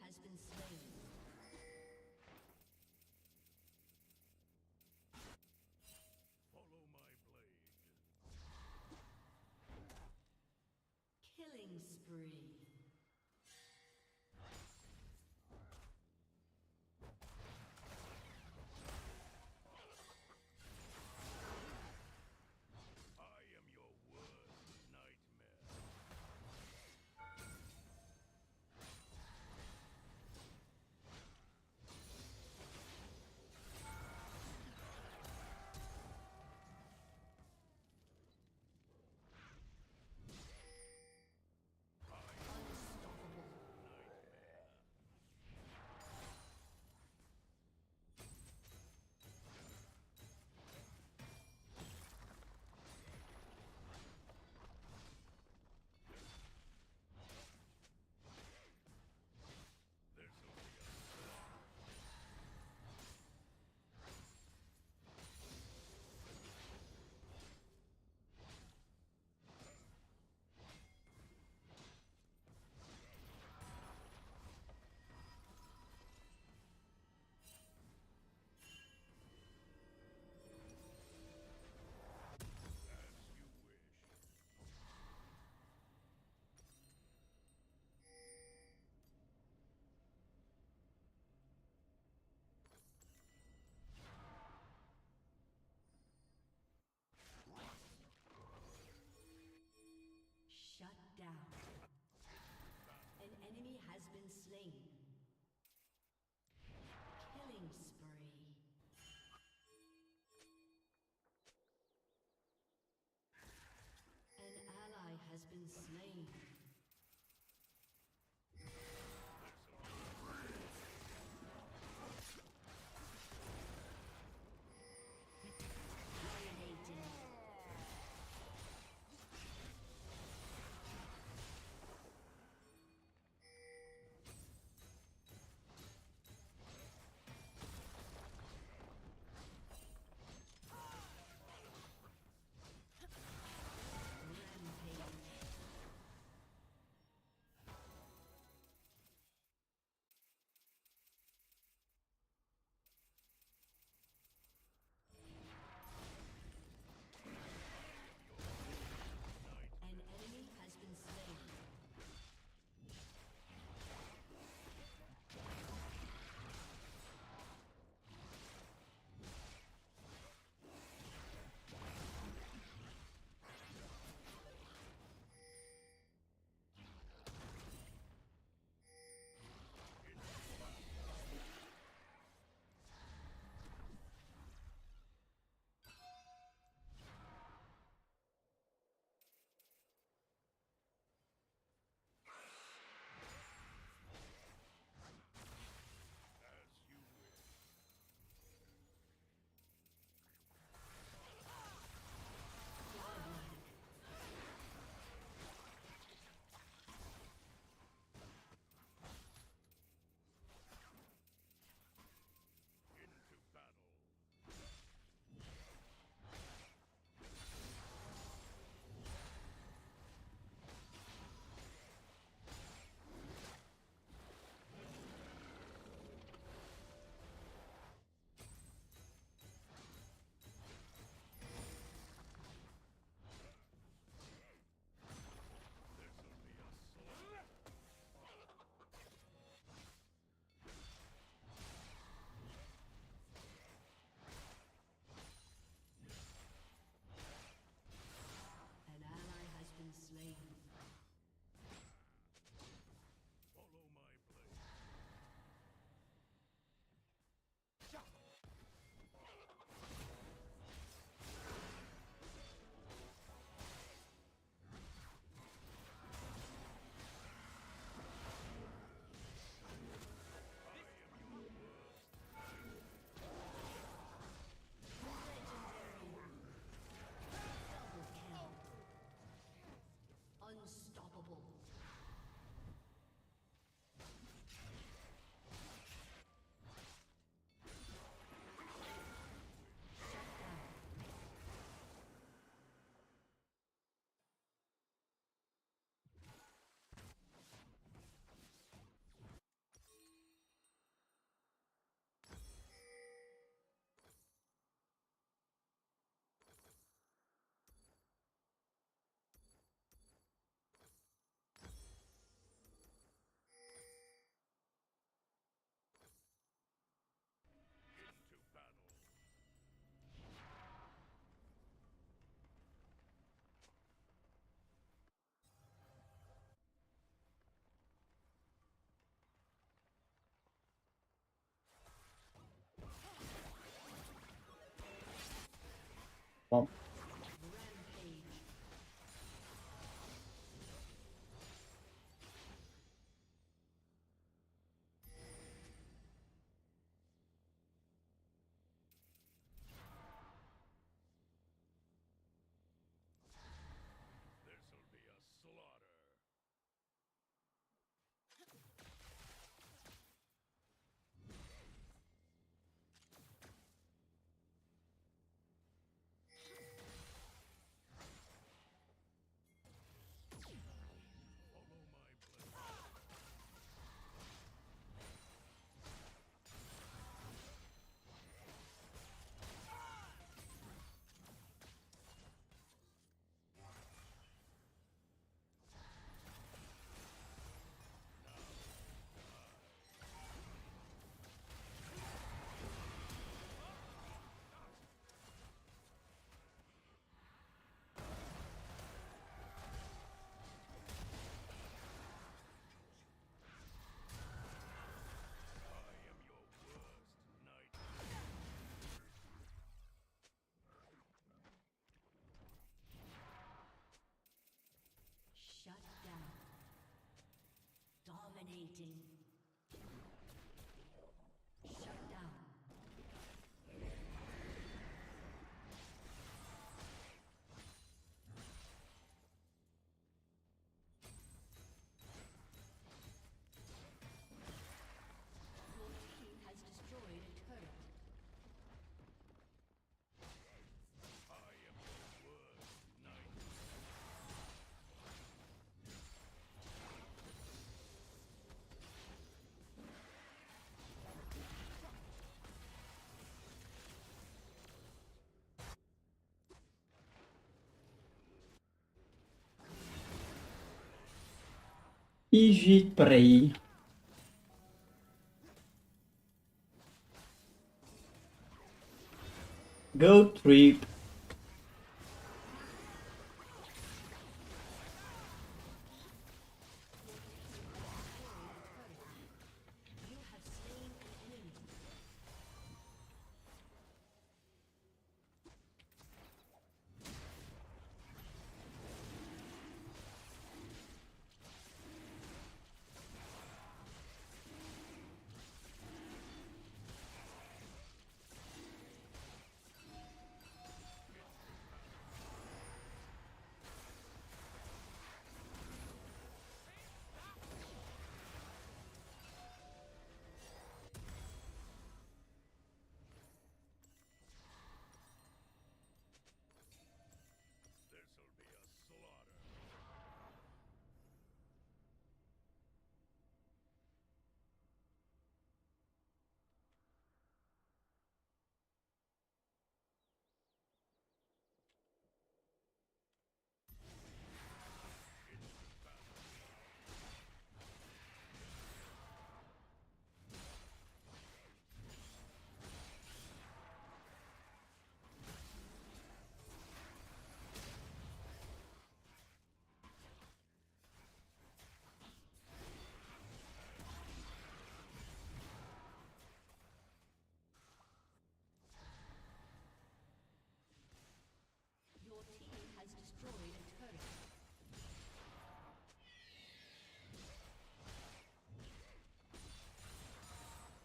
has been slain. Follow my blade. Killing spree. I am your worst nightmare. There's only as you wish. Shut down. An enemy has been slain. Killing spree. An ally has been slain. Dominating. Bom, Rampage. This'll be a slaughter. Follow my blade. I am your worst nightmare. Shut down. Dominating. Shut down. Your team has destroyed a turret. I am your worst nightmare. PG3. Go trip. You have slain an enemy. This'll be a slaughter. Your team has destroyed a turret.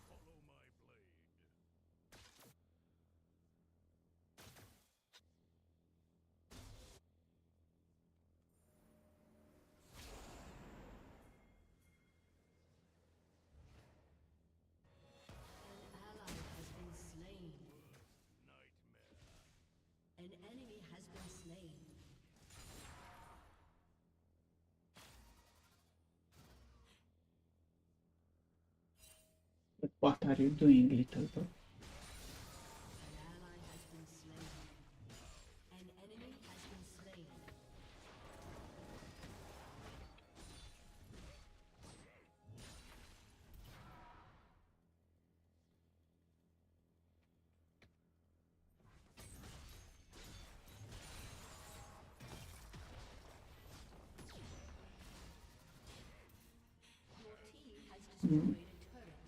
Follow my blade. An ally has been slain. Nightmare. An enemy has been slain. What are you doing, little bro? An ally has been slain. An enemy has been slain. Your team has destroyed a turret.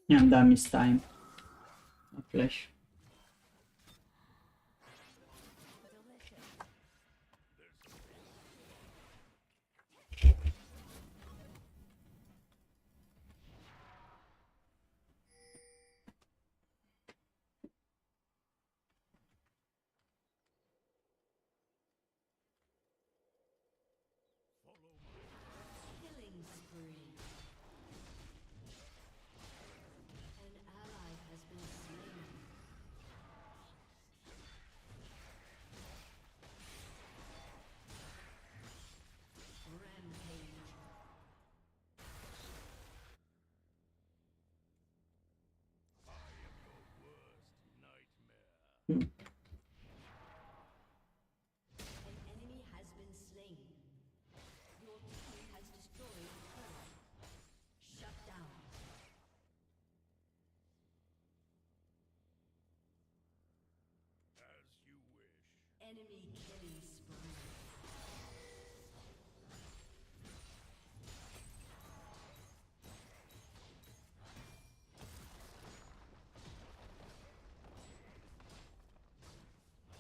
Yeah, damn, it's time. A flash. Killing spree. An ally has been slain. Rampage. Hmm. An enemy has been slain. Your team has destroyed a turret. Shut down. As you wish. Enemy killing spree.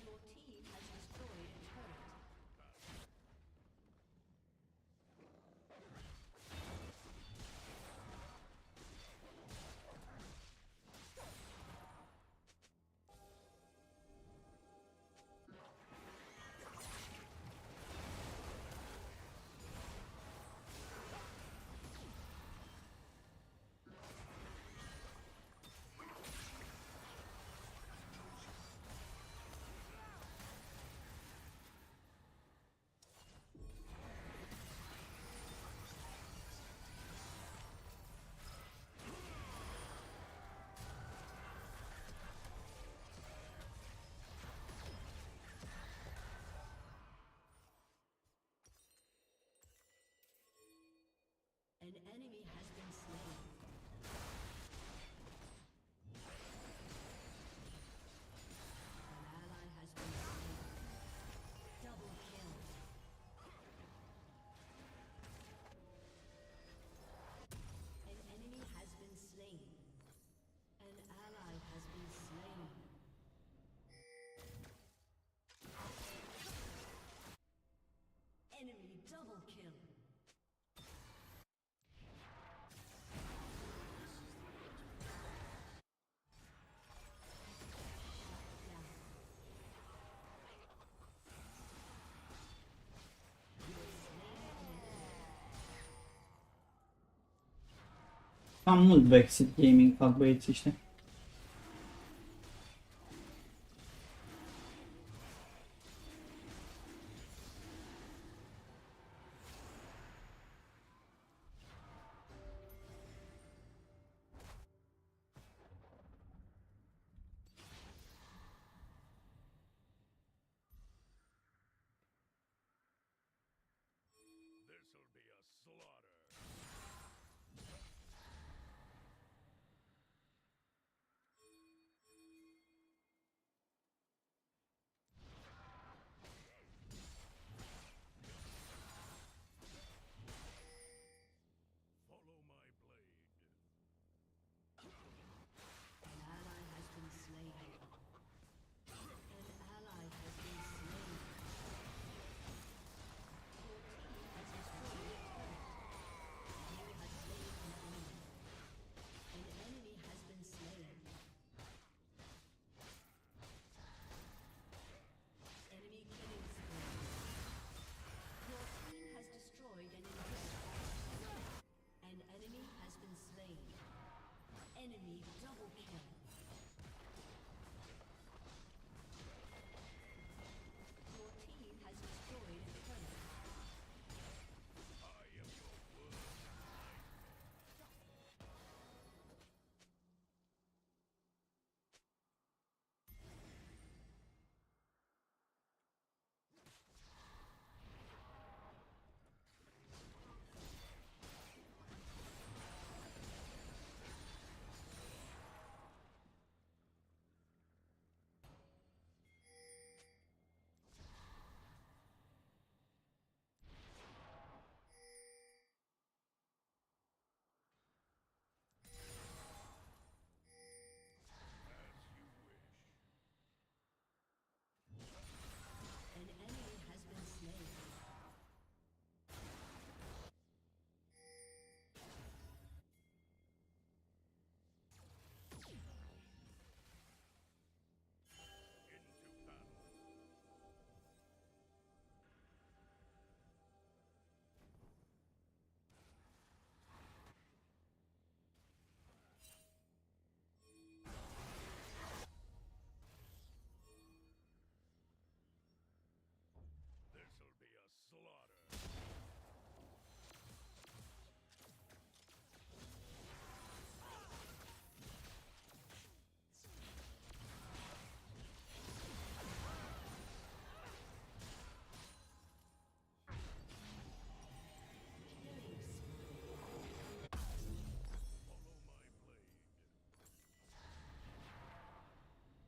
Your team has destroyed a turret. An enemy has been slain. An ally has been slain. Double kill. An enemy has been slain. An ally has been slain. Enemy double kill. Am mult Backseat Gaming fac băieții ăștia. This'll be a slaughter.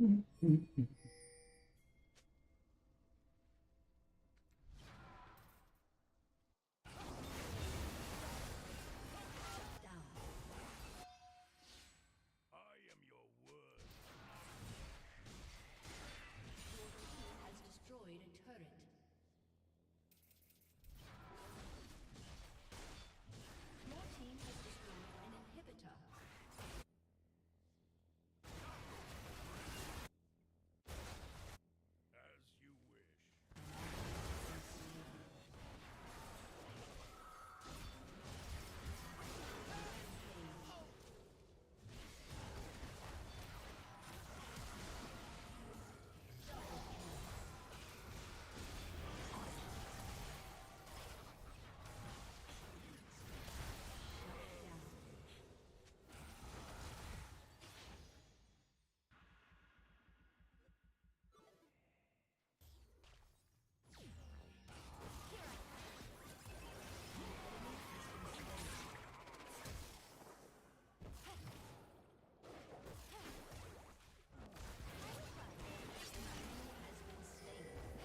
Down. I am your word. Your team has destroyed a turret. Your team has destroyed an inhibitor. As you wish.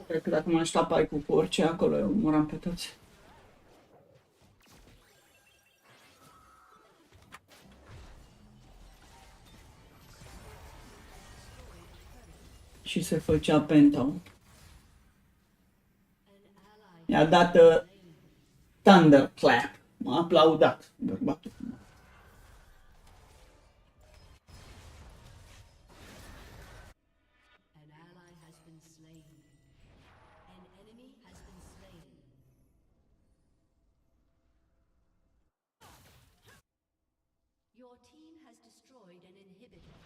Cred că dacă mă așteaptă cu orice acolo, eu muram pe toți. Și se făcea penta. I-a dat Thunderclap. M-a aplaudat bărbatul. An ally has been slain. An enemy has been slain. Your team has destroyed an inhibitor.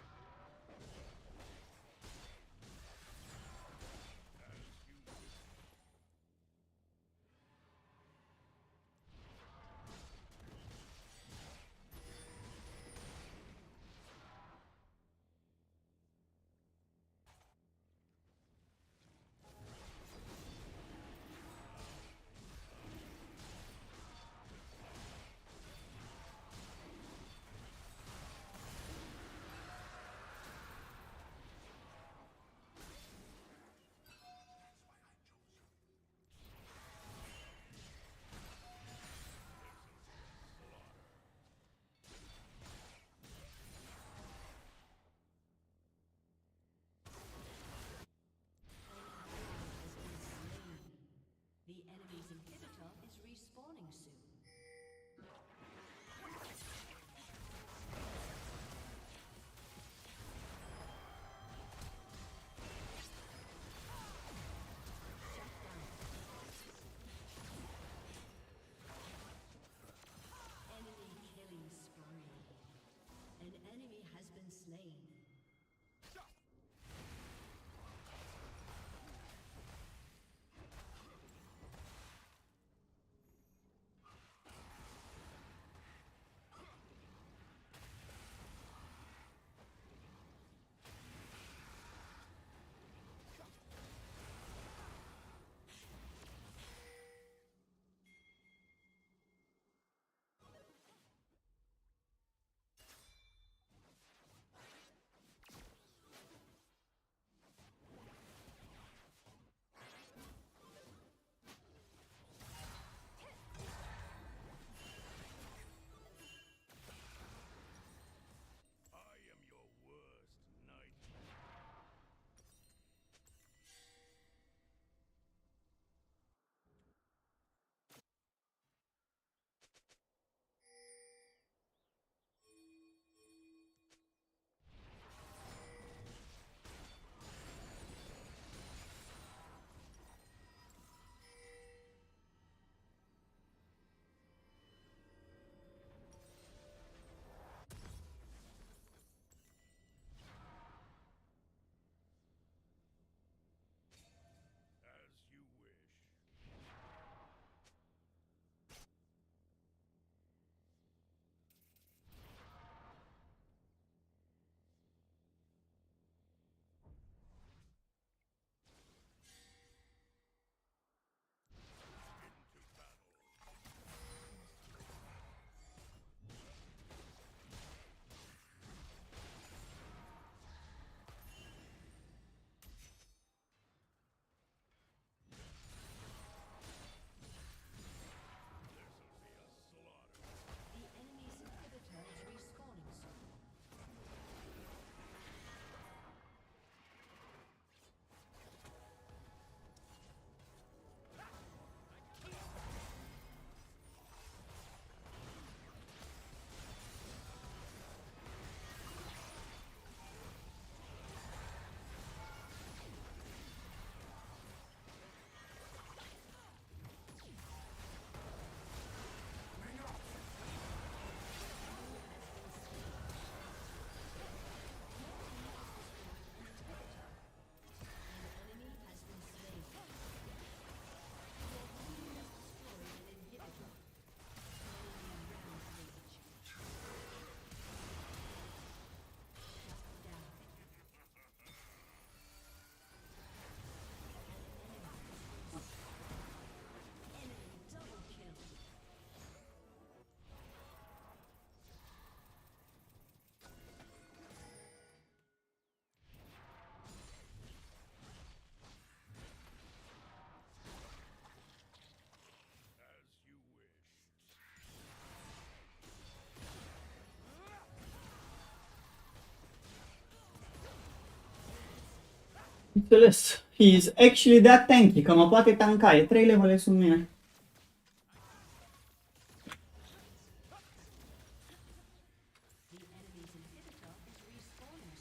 Înțeles. He is actually that tanky, că mă poate tanka. E 3 levele sub mine. The enemy's inhibitor is respawning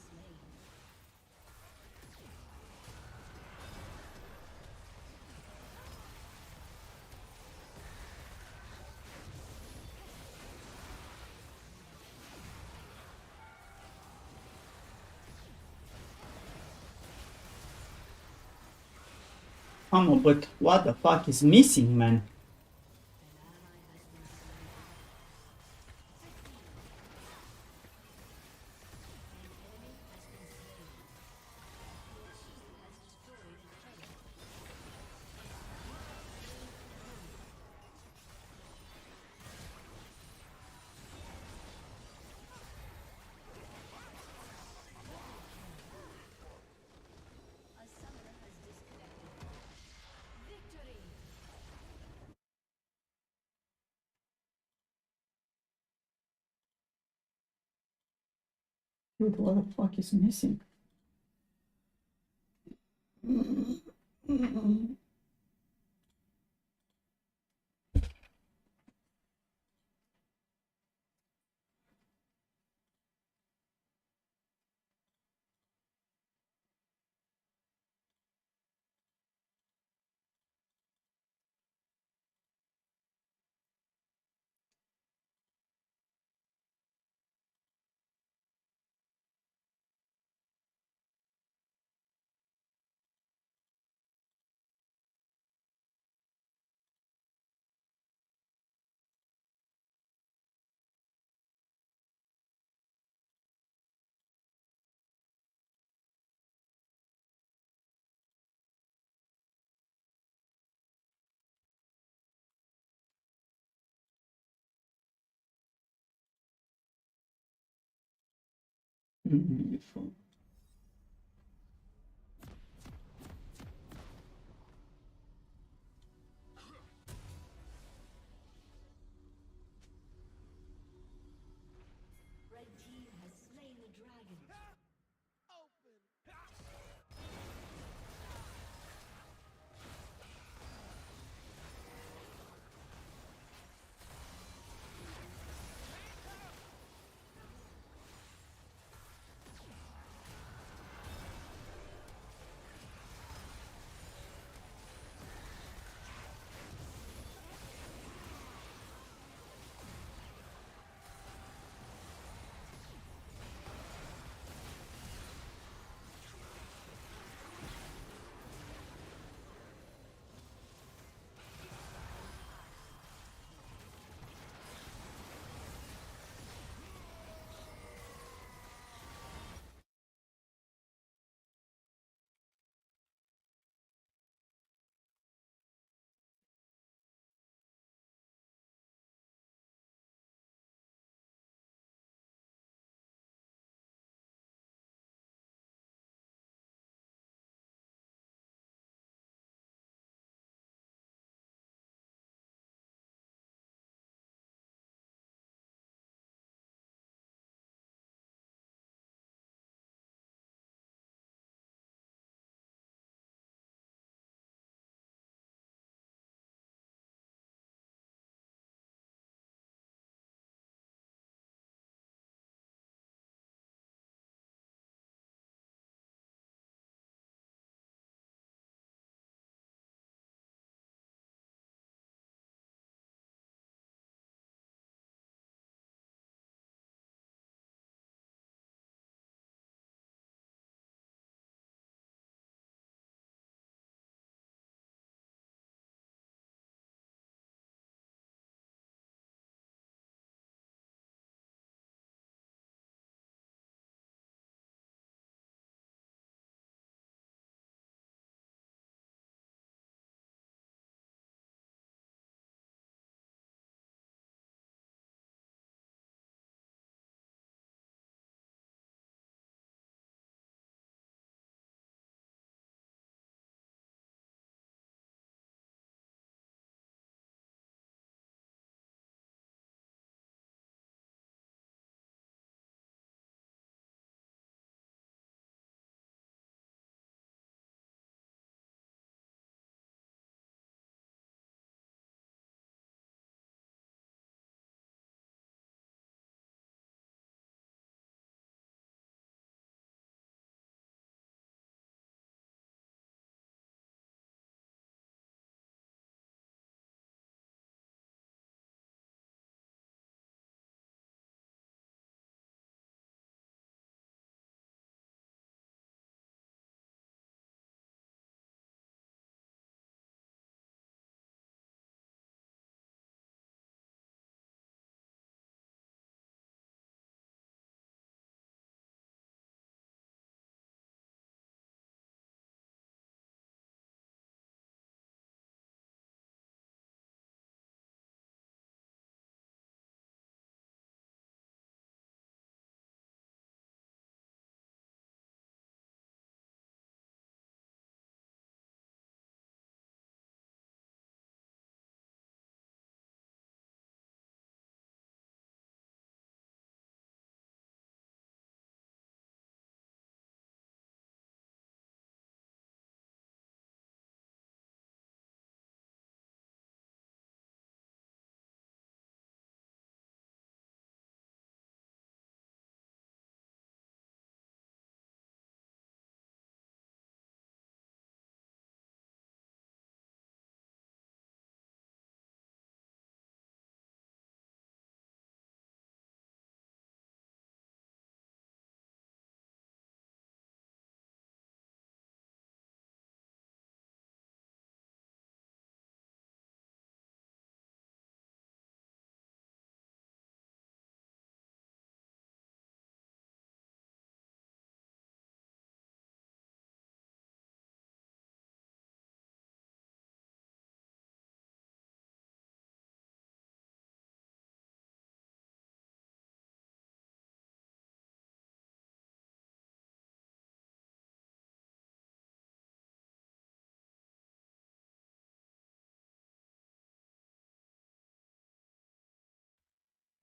soon. Mamă, but what the fuck is missing, man? A summoner has disconnected. Victory! Dude, what the fuck is missing? Beautiful. Red team has slain the dragon.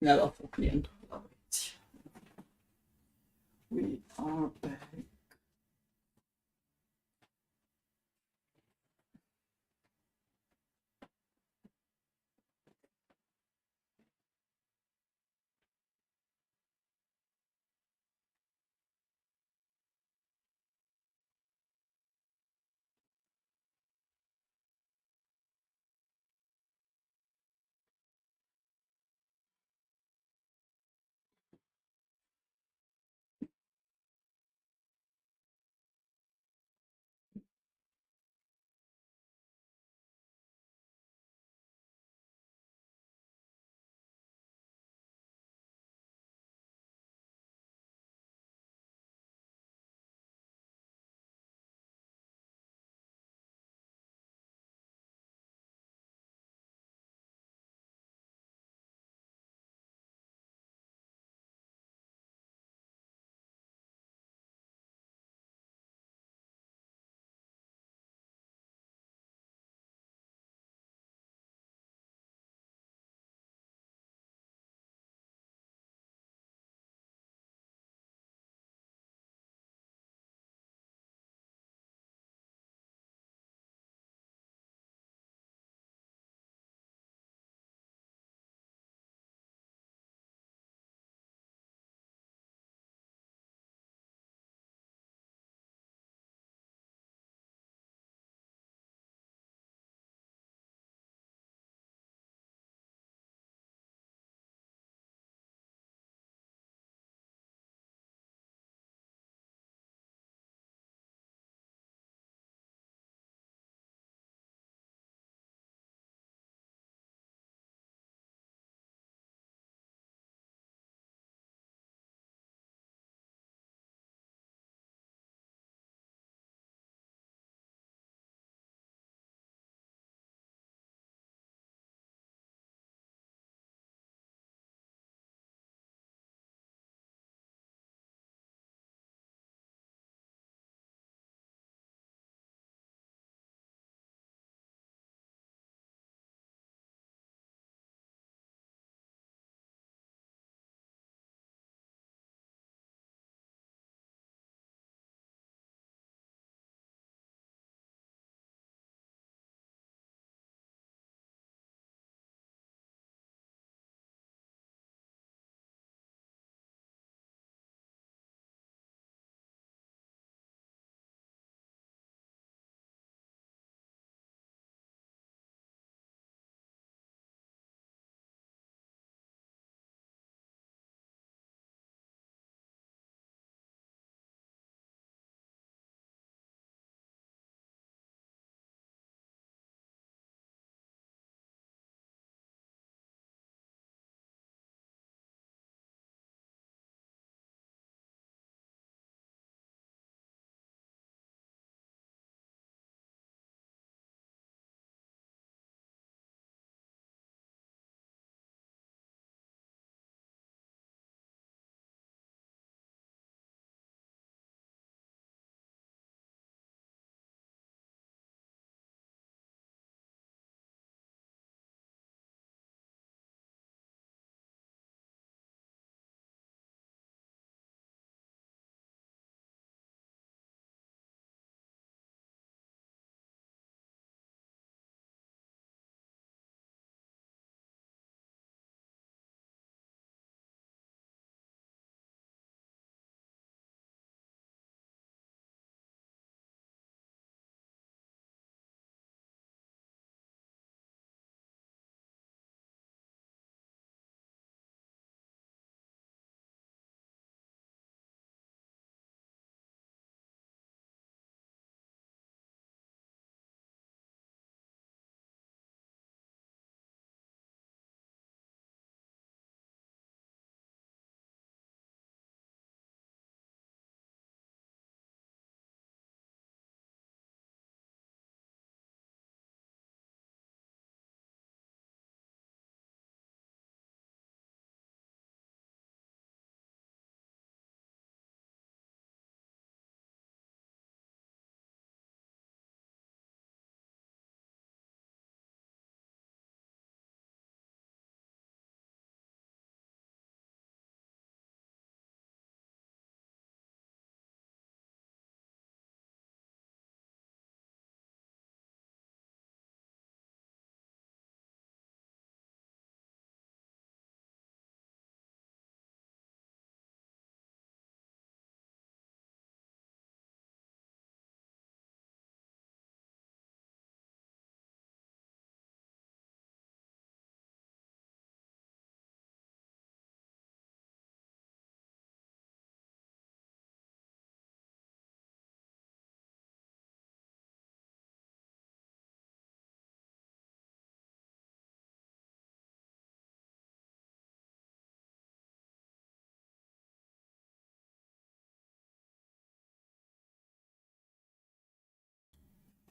Ne-a luat foc clientul. We are back.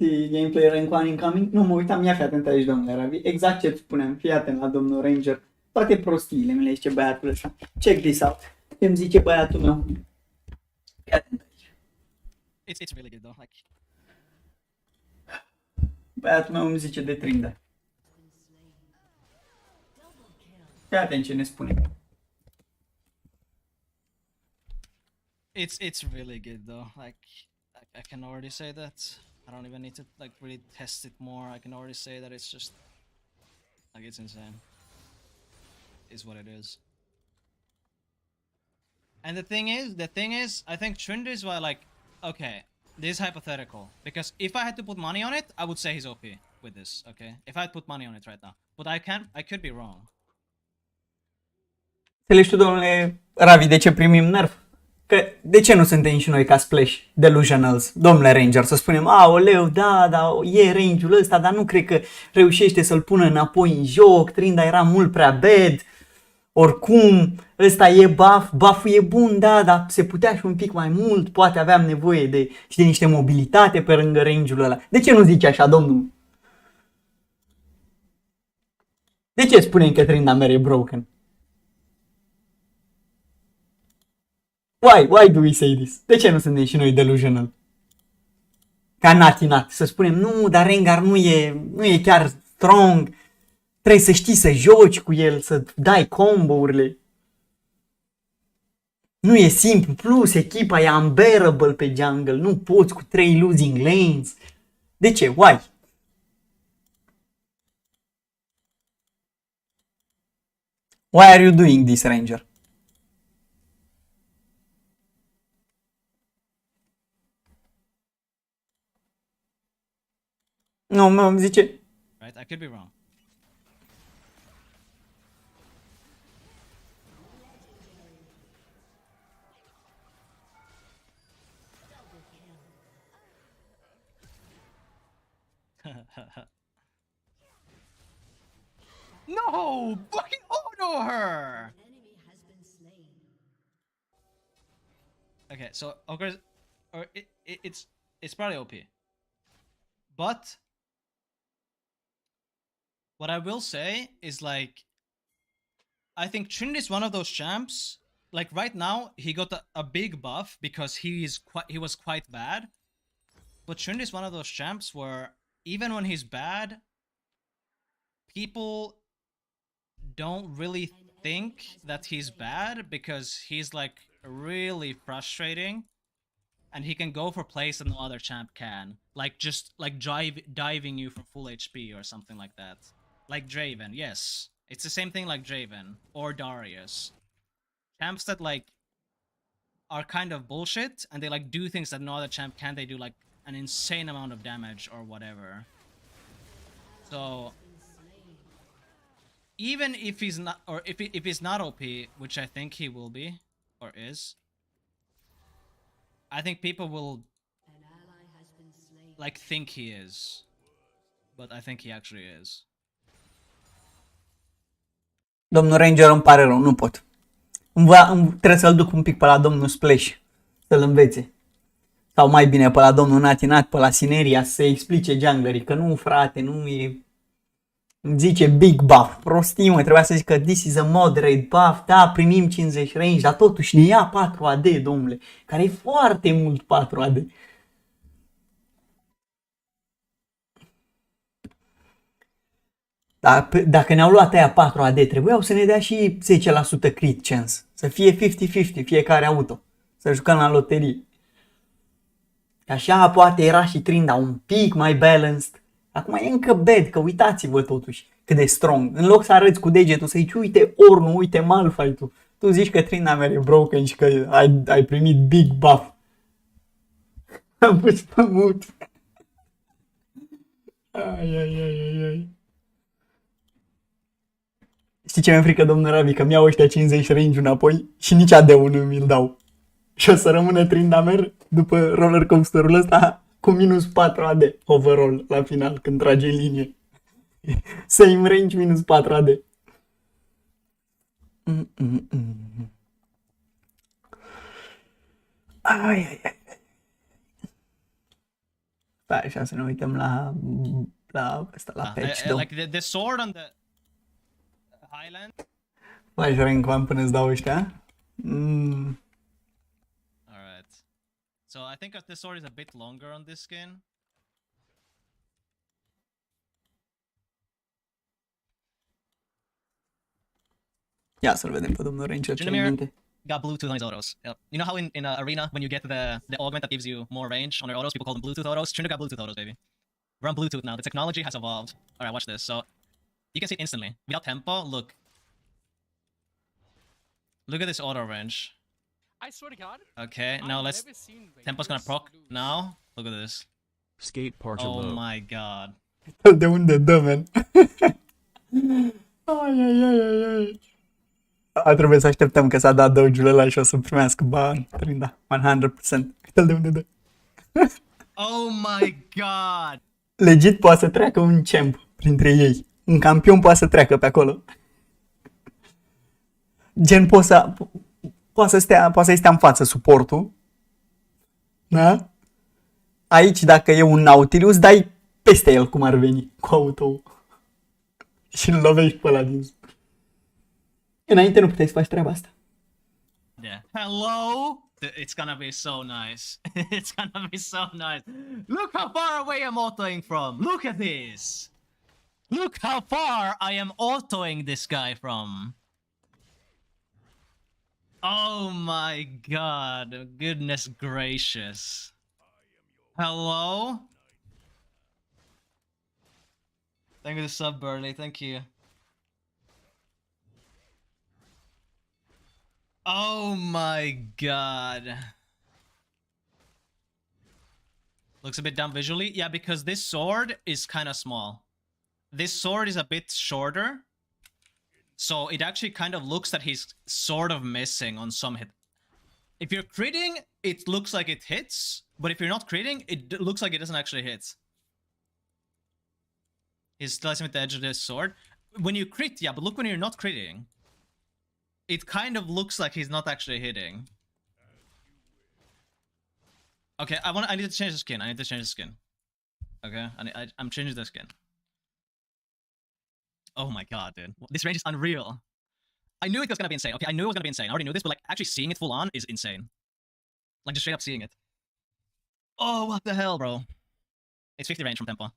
gameplay rank 1 incoming? Nu, mă uitam, ia fi atent aici, domnule Ravi. Exact ce spuneam, fii atent la domnul Ranger. Toate prostiile mele, zice băiatul ăsta. Check this out. Îmi zice băiatul meu. Fii atent aici. It's really good though. Like Băiatul meu îmi zice de trindă. Fii atent ce ne spune. it's really good though. Like I can already say that. I don't even need to like really test it more. I can already say that it's just like it's insane. Is what it is. And the thing is, I think Trind is why like okay, this is hypothetical because if I had to put money on it, I would say he's OP with this. Okay, if I had put money on it right now, but I could be wrong. Înțelegi tu, domnule Ravi, de ce primim nerf? Că de ce nu suntem și noi ca Splash Delusionals, domnule Ranger, să spunem, aoleu, da, e range-ul ăsta, dar nu cred că reușește să-l pună înapoi în joc, Trinda era mult prea bad, oricum, ăsta e buff-ul e bun, da, dar se putea și un pic mai mult, poate aveam nevoie de niște mobilitate pe lângă range-ul ăla. De ce nu zici așa, domnul? De ce spunem că Trinda mere broken? Why do we say this? De ce nu suntem și noi delusional? Ca Nat, să spunem, nu, dar Rengar nu e chiar strong, trebuie să știi să joci cu el, să dai combo-urile. Nu e simplu, plus echipa e unbearable pe jungle, nu poți cu 3 losing lanes. De ce? Why? Why are you doing this, Ranger? Nu, îmi zice... Right? I could be wrong. No! Fucking auto her! Enemy has been slain. Okay, so okay, or it's probably OP. But what I will say is like I think Trinity is one of those champs. Like right now, he got a big buff because he was quite bad. But Trinity is one of those champs where even when he's bad, people don't really think that he's bad because he's like really frustrating and he can go for plays that no other champ can, like just like diving you from full HP or something like that, like Draven. Yes, it's the same thing like Draven or Darius, champs that like are kind of bullshit and they like do things that no other champ can. They do like an insane amount of damage or whatever. So even if he's not, or if he's not OP, which I think he will be, or is, I think people will An ally has been slain. like think he is, but I think he actually is. Domnul Ranger, îmi pare rău, nu pot. Trebuie să-l duc un pic pe la domnul Splash, să-l învețe. Sau mai bine pe la domnul Natinat, pe la Sineria, să explice junglerii că nu, frate, nu e... Îmi zice big buff, prostii, mă, trebuia să zic că this is a moderate buff, da, primim 50 range, dar totuși ne ia 4 AD, domnule, care e foarte mult 4 AD. Dacă ne-au luat aia 4 AD, trebuiau să ne dea și 10% crit chance, să fie 50-50 fiecare auto, să jucăm la loterie. Așa poate era și Trinda un pic mai balanced. Acum e încă bad, că uitați-vă totuși cât de strong. În loc să arăți cu degetul, să zici uite Ornu, uite Malphite-ul. Tu zici că Trinda mea e broken și că ai primit big buff. Am pus pe mut. Ai. Știi ce mi-e frică, domnul Ravi? Că mi-au ăștia 50 range înapoi și nici AD-ul nu mi-l dau. Și o să rămână Trindamer după roller coaster-ul ăsta cu minus 4 AD overall la final când trage în linie. Same range minus 4 AD. Ai. Da, așa să ne uităm la patch, like the sword on the Highland. Faci rank 1 până îți dau ăștia? Alright. So I think the sword is a bit longer on this skin. Ia să-l vedem pe domnul Ranger ce în minte. Got Bluetooth on his autos. Yep. You know how in Arena, when you get the augment that gives you more range on your autos, people call them Bluetooth autos? Trinity got Bluetooth autos, baby. We're on Bluetooth now. The technology has evolved. Alright, watch this. So, you can see it instantly. Without tempo, look. Look at this auto range. I swear to God. Okay, now let's... Tempo's gonna proc. Now, look at this. Skate parts Oh my god. De unde dă, man? Ai. A trebuit să așteptăm că s-a dat dodge-ul ăla și o să primească bani. Da, 100%. Uite-l de unde dă. Oh my god! Legit poate să treacă un champ printre ei. Un campion poate să treacă pe acolo. Gen poate să stea în față suportul. Da? Aici dacă e un Nautilus, dai peste el cum ar veni cu auto. Și îl lovești pe ăla din... Înainte nu puteai să faci treaba asta. Yeah. Hello? It's gonna be so nice. It's gonna be so nice. Look how far away I'm autoing from. Look at this. Look how far I am autoing this guy from. Oh my god. Goodness gracious. Hello? Thank you for the sub, Burley. Thank you. Oh my god. Looks a bit dumb visually. Yeah, because this sword is kind of small. This sword is a bit shorter. So it actually kind of looks that he's sort of missing on some hit. If you're critting, it looks like it hits. But if you're not critting, it looks like it doesn't actually hit. He's slicing with the edge of this sword. When you crit, yeah, but look when you're not critting. It kind of looks like he's not actually hitting. Okay, I need to change the skin. I need to change the skin. Okay, I'm changing the skin. Oh my god, dude. This range is unreal. I knew it was gonna be insane. Okay, I knew it was gonna be insane. I already knew this, but like actually seeing it full on is insane. Like just straight up seeing it. Oh, what the hell, bro? It's 50 range from tempo.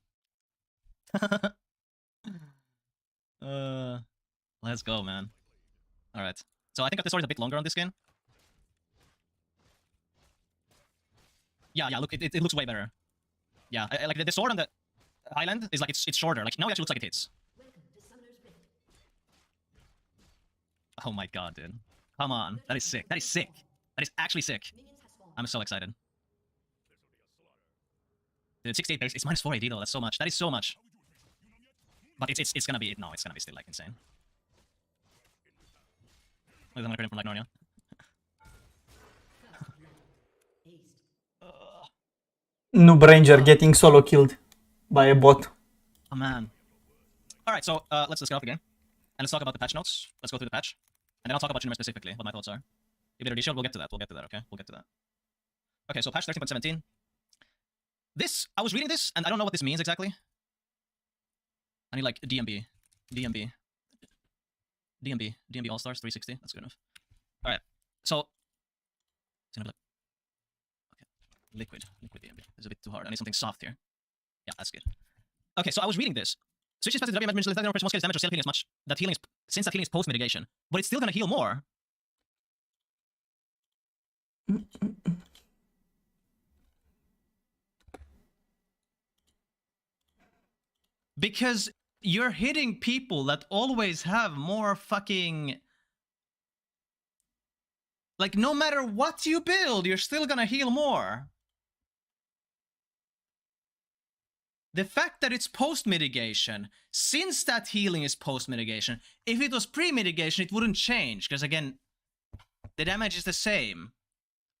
Let's go, man. Alright. So I think that the sword is a bit longer on this skin. Yeah, look, it looks way better. Yeah, like the sword on the Highland is like it's shorter. Like now it actually looks like it hits. Oh my god, dude. Come on. That is sick. That is sick. That is actually sick. I'm so excited. Dude, 68 base. It's minus 4 AD though. That's so much. That is so much. But it's gonna be... No, it's gonna be still like insane. Look, I'm gonna crit him from like Narnia. Noob Ranger getting solo killed by a bot. Oh man. Alright, so let's get off again. And let's talk about the patch notes. Let's go through the patch. And then I'll talk about Shinra specifically, what my thoughts are. If they're detailed, we'll get to that. We'll get to that, okay? We'll get to that. Okay, so patch 13.17. This, I was reading this, and I don't know what this means exactly. I need like DMB. DMB All-Stars 360. That's good enough. Alright, so... It's gonna be like... Okay, liquid DMB. It's a bit too hard. I need something soft here. Yeah, that's good. Okay, so I was reading this. Switches past the W damage, let press 1 scale damage or self healing as much. That healing is... Since that healing is post-mitigation. But it's still gonna heal more. Because you're hitting people that always have more fucking... Like, no matter what you build, you're still gonna heal more. The fact that it's post-mitigation, since that healing is post-mitigation, if it was pre-mitigation, it wouldn't change. Because again, the damage is the same.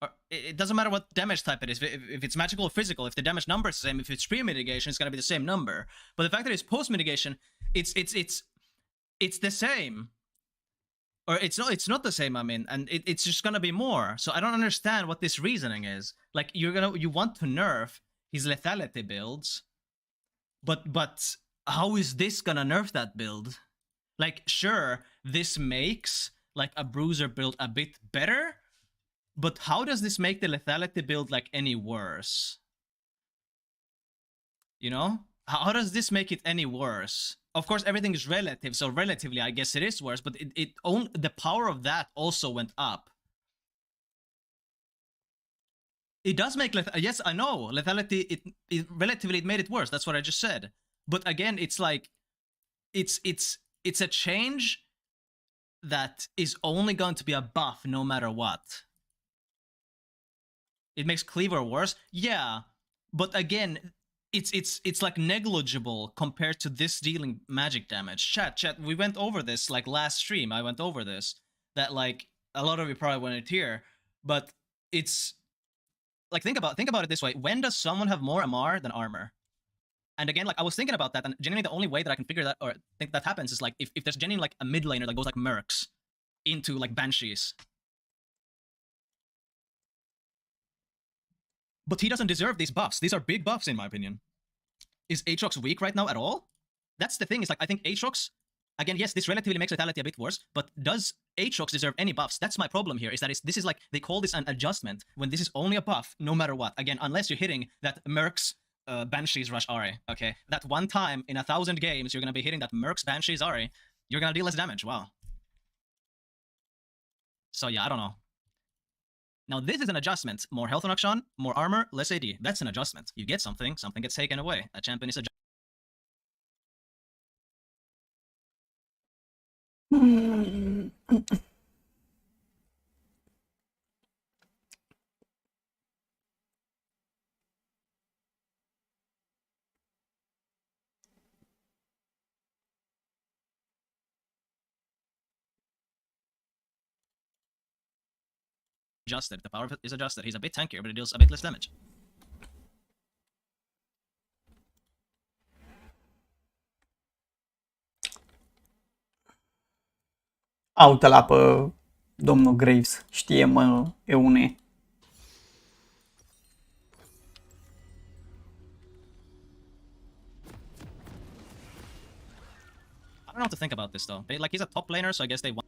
Or it doesn't matter what damage type it is. If it's magical or physical, if the damage number is the same, if it's pre-mitigation, it's gonna be the same number. But the fact that it's post-mitigation, it's the same. Or it's not the same, I mean, and it's just gonna be more. So I don't understand what this reasoning is. Like you want to nerf his lethality builds. But how is this gonna nerf that build? Like, sure, this makes like a bruiser build a bit better, but how does this make the lethality build like any worse? You know? How does this make it any worse? Of course, everything is relative, so relatively, I guess it is worse, but the power of that also went up. It does make yes, I know lethality. It relatively it made it worse. That's what I just said. But again, it's like it's a change that is only going to be a buff no matter what. It makes cleaver worse, yeah, but again, it's like negligible compared to this dealing magic damage. Chat, we went over this like last stream. I went over this that like a lot of you probably went here, but it's like think about it this way: when does someone have more MR than armor? And again, like I was thinking about that, and genuinely the only way that I can figure that or think that happens is like if there's genuinely like a mid laner that goes like Mercs into like Banshees. But he doesn't deserve these buffs. These are big buffs in my opinion. Is Aatrox weak right now at all? That's the thing, is like I think Aatrox, again, yes, this relatively makes lethality a bit worse, but does Aatrox deserve any buffs? That's my problem here, is that this is like, they call this an adjustment when this is only a buff no matter what. Again, unless you're hitting that Mercs Banshees Rush Ari, okay? That one time in 1,000 games, you're gonna be hitting that Mercs Banshees Ari, you're gonna deal less damage, wow. So yeah, I don't know. Now this is an adjustment. More health on Akshan, more armor, less AD. That's an adjustment. You get something, something gets taken away. A champion is adjusted. The power is adjusted. He's a bit tankier, but it deals a bit less damage. Aută-la pe domnul Graves. Știe, mă, Eune. I don't know what to think about this though. Like he's a top laner, so I guess they want.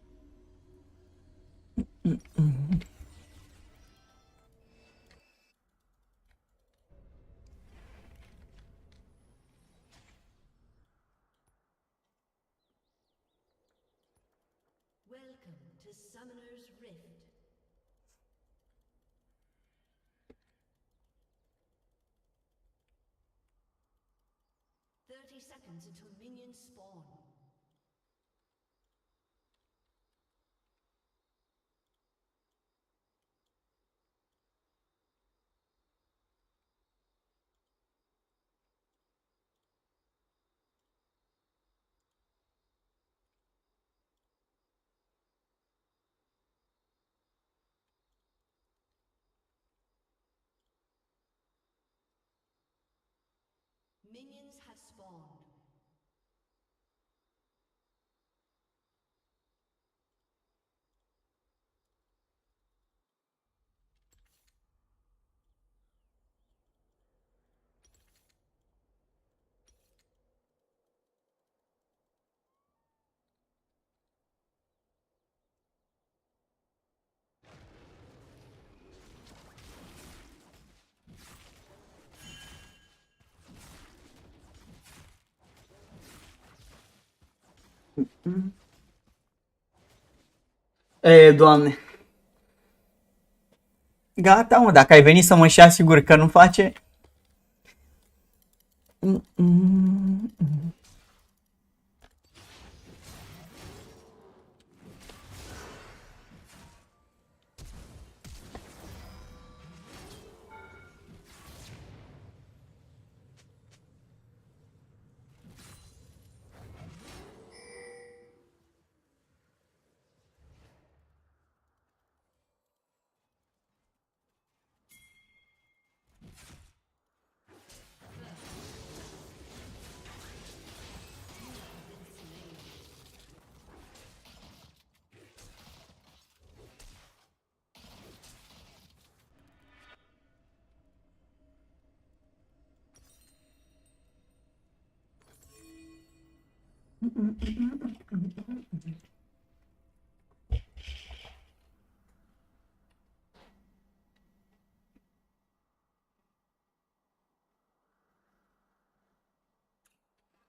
Welcome to Summoner's Rift. Seconds until minions spawn. Minions have spawned. E, Doamne. Gata, mă, dacă ai venit să mă și asiguri că nu face...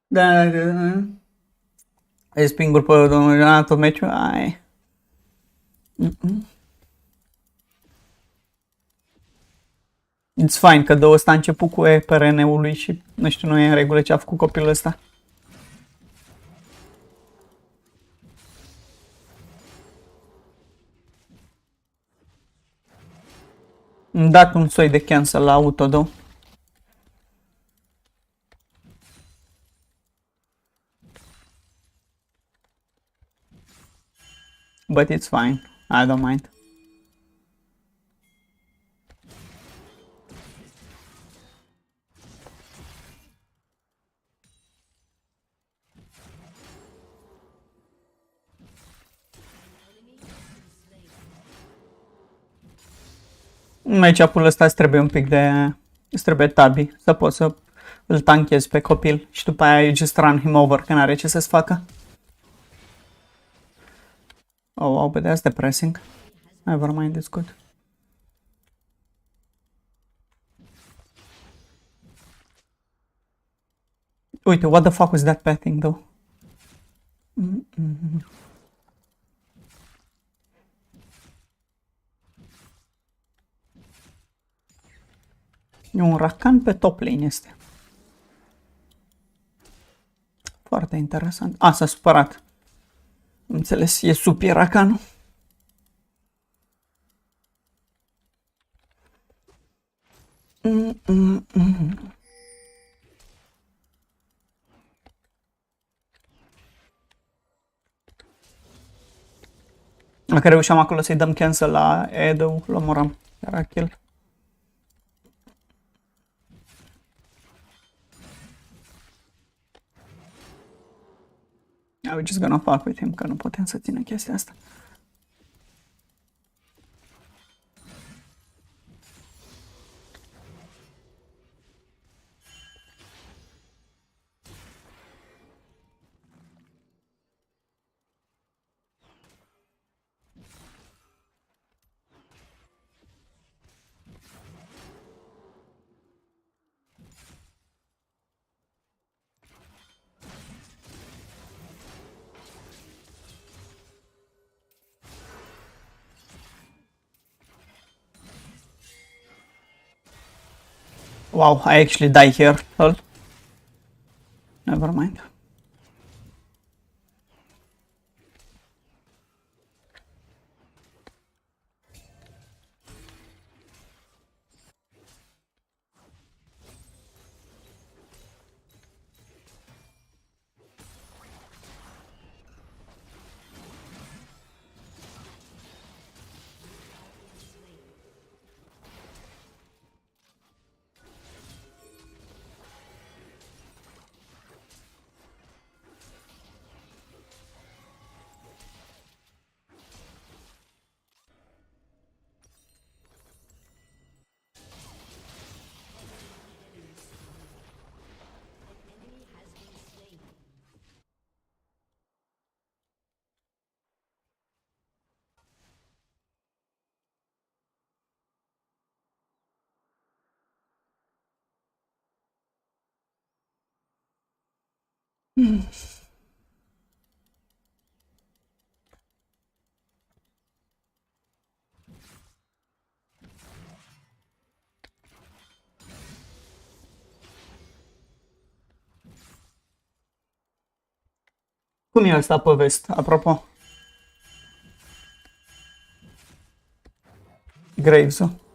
Da, respingul pe domnul tot meciul, ai. It's fine că două ăsta a început cu EPRN-ului și nu știu, nu e în regulă ce a făcut copilul ăsta. Îmi dat un soi de cancel la auto, but it's fine. I don't mind. Match-up-ul ăsta îți trebuie un pic de... îți trebuie tabi, să poți să îl tanchezi pe copil și după aia you just run him over, că n-are ce să-ți facă. Oh, wow, but that's depressing. Never mind, it's good. Uite, what the fuck was that pathing, though? E un racan pe top lane este. Foarte interesant. A, s-a supărat. Înțeles, e super racanul. Dacă reușeam acolo să-i dăm cancel la Edo, l-omoram. Era kill. We're just gonna fuck with him, că nu putem să ținem chestia asta. Wow, I actually die here. Lol. Never mind. Cum e ăsta pe vest, apropo? Graves-ul.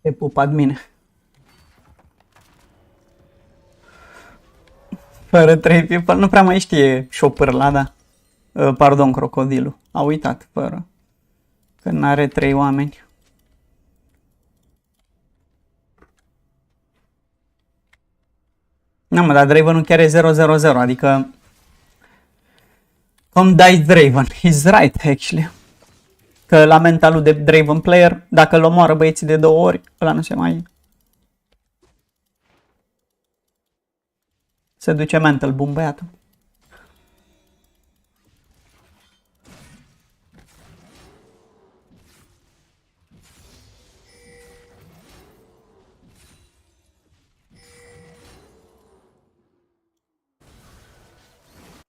Te pup, admin. Fără 3 people nu prea mai știe șopârla, da. Pardon, crocodilul. A uitat, fără. Că n-are 3 oameni. Nu, mă, dar Draven chiar e 0-0-0, adică... Come die Draven. He's right, actually. Că la mentalul de Draven player, dacă îl omoară băieții de 2 ori, ăla nu se mai... Se duce mental, bun băiatul.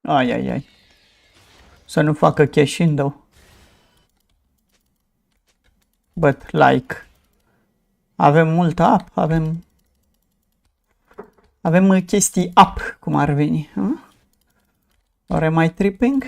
Ai, ai, ai. Să nu facă cash window. But, like... Avem mult up, avem chestii up, cum ar veni. Oare mai tripping?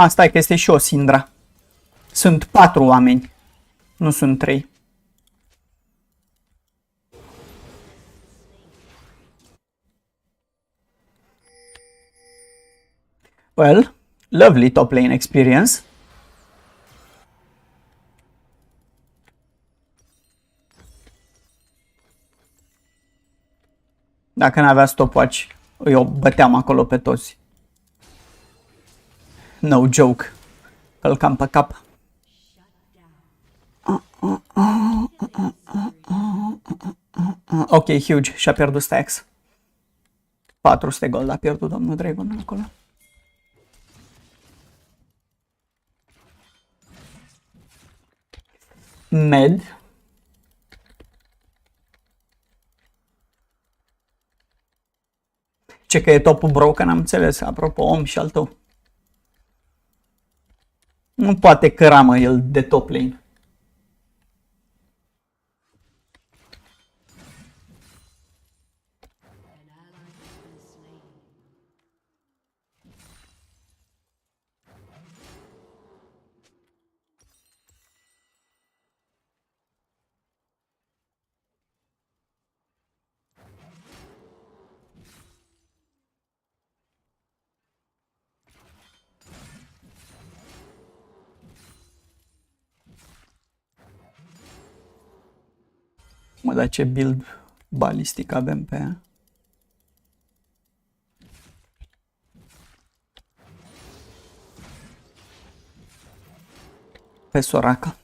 Stai că este și o Syndra. Sunt 4 oameni. Nu sunt 3. Well, lovely top lane experience. Dacă n-avea stopwatch, eu băteam acolo pe toți. No joke. Călcam pe cap. Ok, huge. Și-a pierdut stacks. 400 gold a pierdut domnul Dragon acolo. Med. Ce că e topul broken, am înțeles. Apropo, om și al tău. Nu poate căra, mă, el de top lane. Mă, dar ce build balistic avem pe ea. Pe Soraka.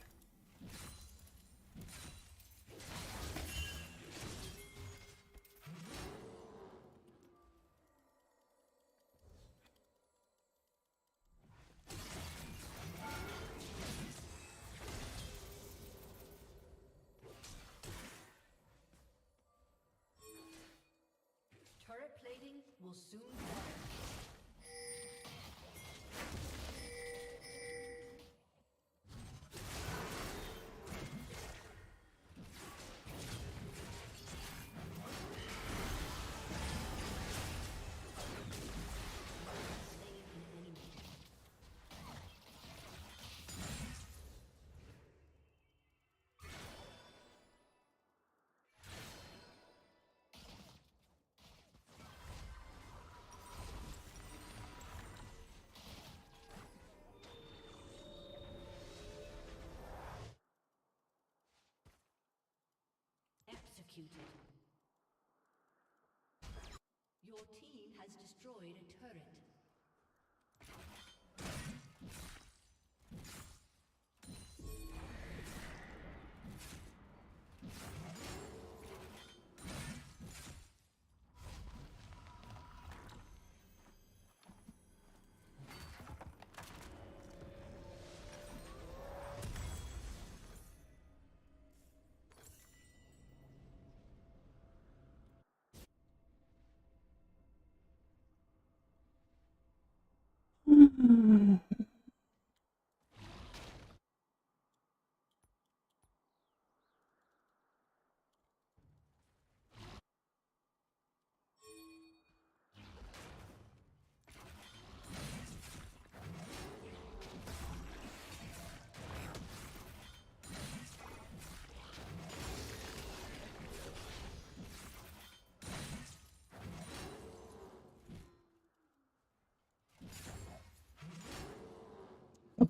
Turret plating will soon fall. Executed. Your team has destroyed a turret.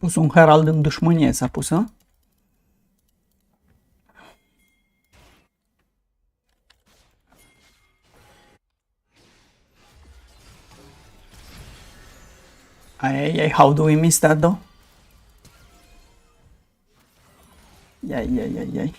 pus un herald în dușmănie, s-a pus, a? Ai, how do we miss that, though? Ai.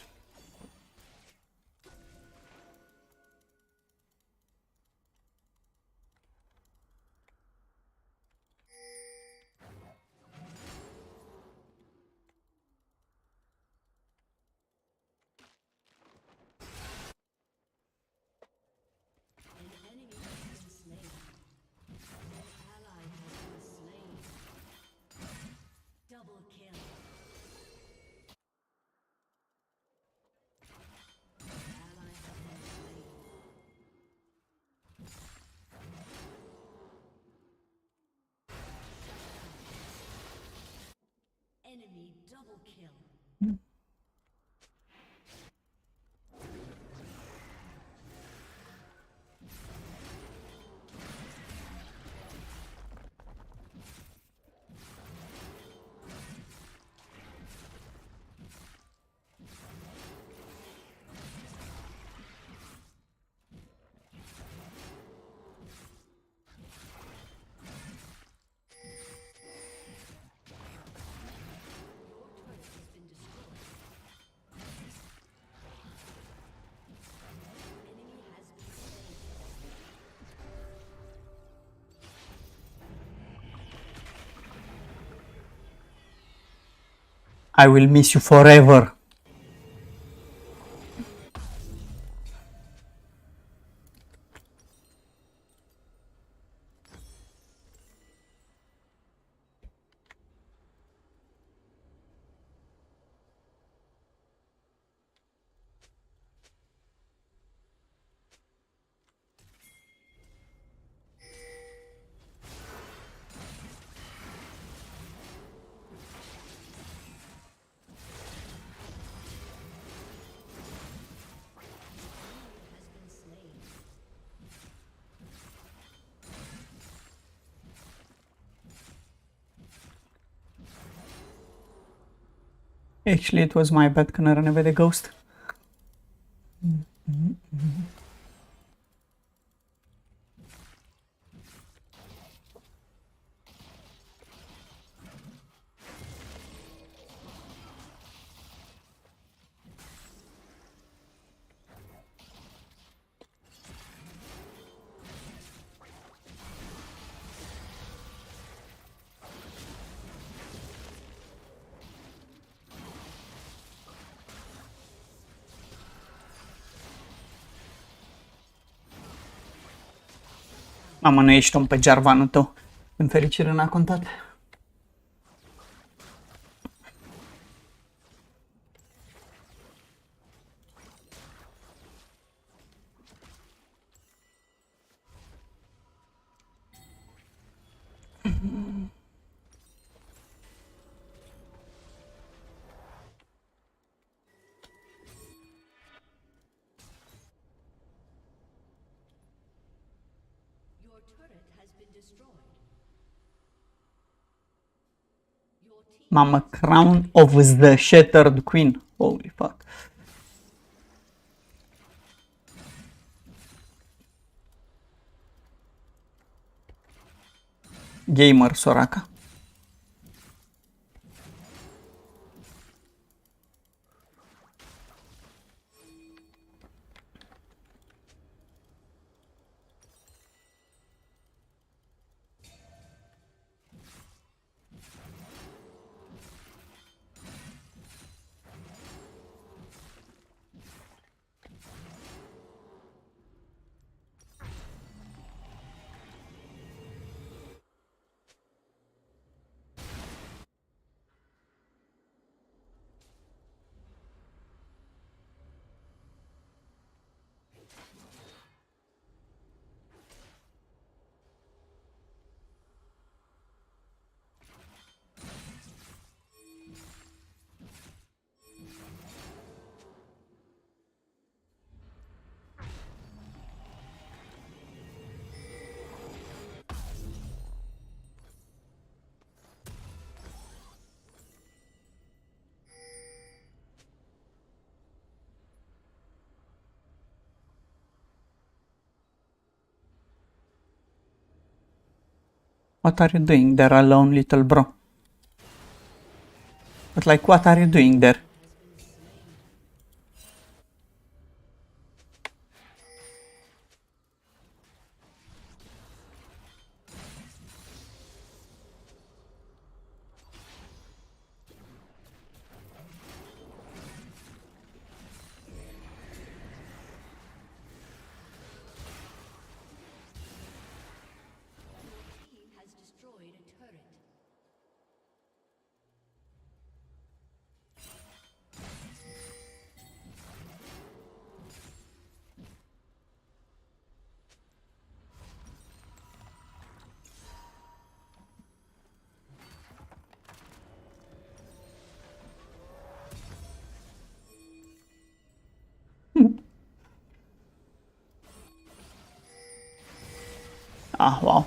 An enemy has been slain. An ally has been slain. Double kill. Ally has been slain. Enemy double kill. I will miss you forever. Has been slain. Actually, it was my bad că nu era nevoie de ghost. Mamă, nu ești om pe Jarvanul tău. În fericire n-a contat. Your turret has been destroyed. Your team Mamă, Crown of the Shattered Queen. Holy fuck. Gamer, soraca. What are you doing there alone, little bro? But like, what are you doing there? Team has destroyed a turret. Ah, wow.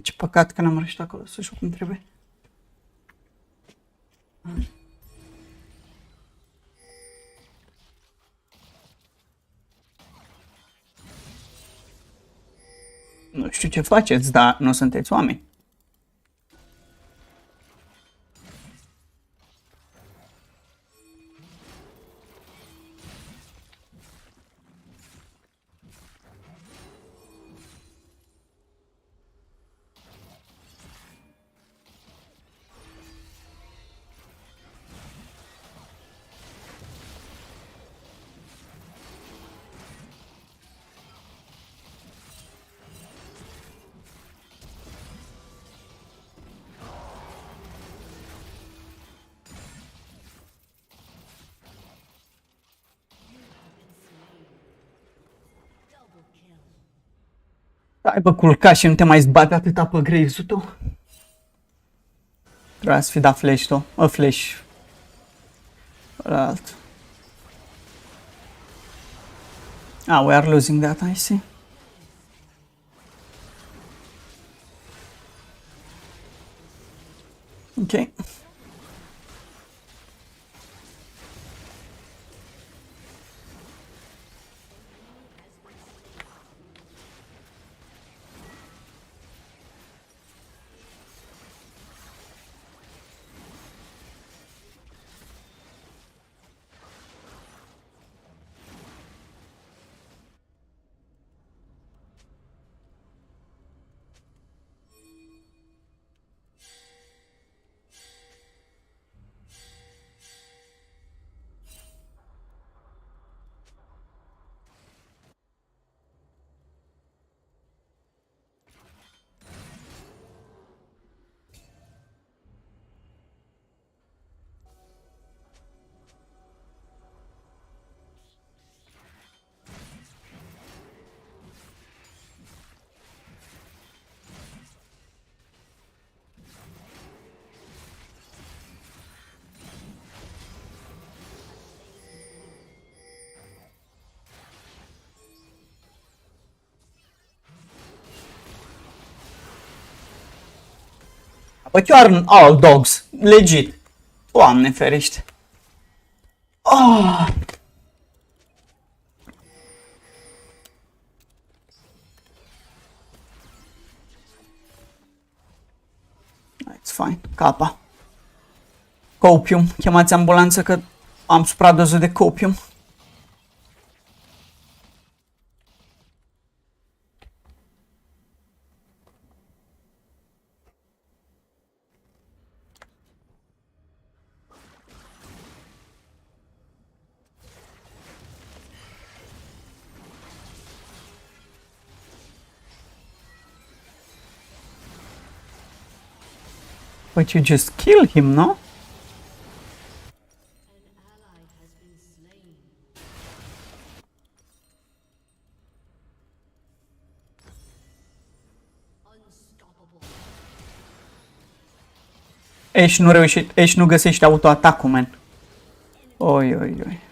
Ce păcat că n-am reușit acolo să joc cum trebuie. Nu știu ce faceți, dar nu sunteți oameni. Hai bă, culca și nu te mai zbate atâta pe Graves-ul tău. Trebuia să fi dat flash tău, flash. Alt. Ah, we are losing that, I see. Ok. But you are all dogs. Legit. Doamne ferește. Oh. It's fine. Capa. Copium. Chemați ambulanță că am supradoză de copium. But you just kill him, no? An ally has been slain. Unstoppable. Ashe nu găsește autoatacul, man. Oi, oi, oi.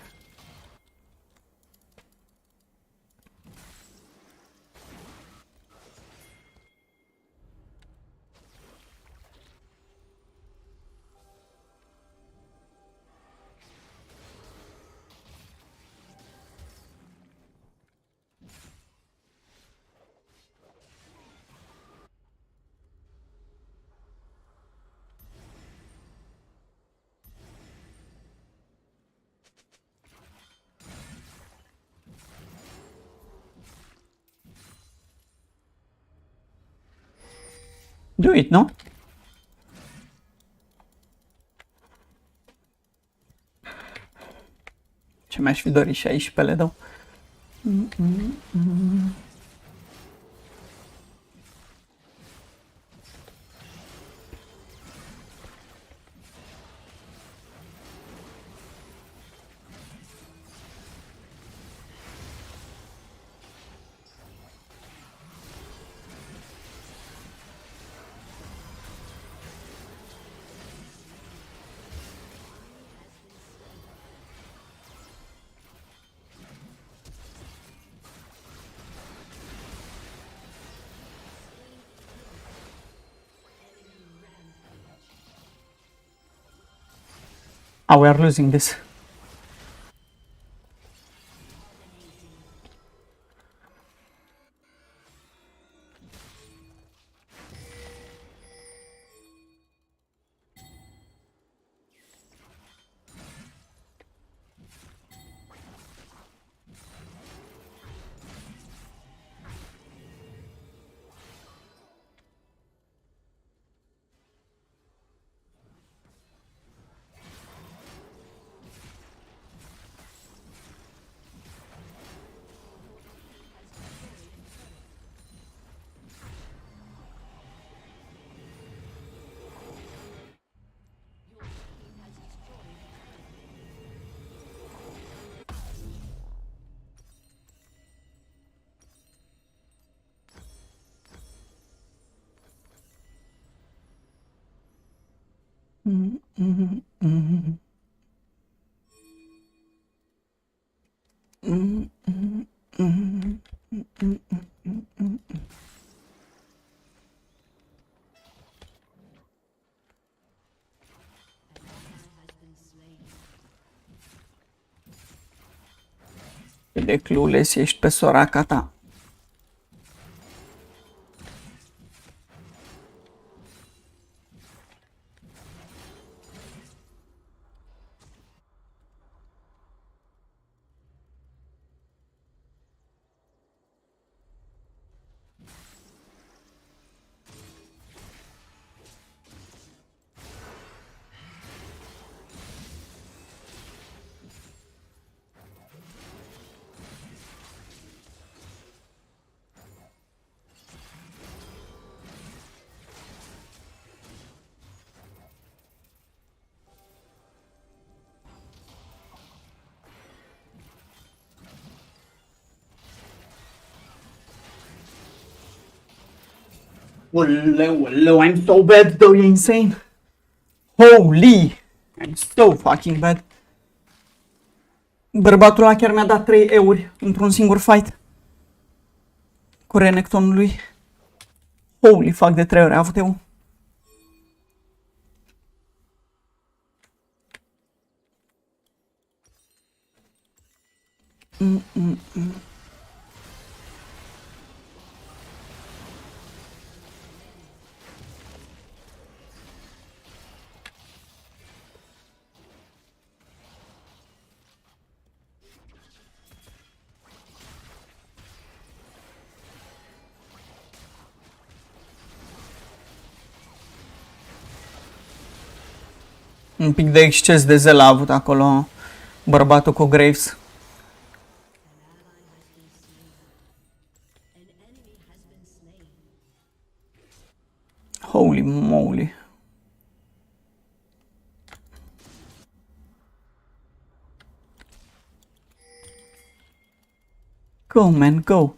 Do it, nu? Ce mi-aș fi dorit și aici pe le dau. Ah, we are losing this. Cât de clueless ești pe soraca ta. Oleu, I'm so bad though, you're insane. Holy! I'm so fucking bad. Bărbatul ăla chiar mi-a dat 3 euri într-un singur fight. Cu Renektonul lui. Holy fuck, de 3 ori a avut eu. Un pic de exces de zel a avut acolo bărbatul cu Graves. An enemy has been slain. Holy moly. Go, man, go.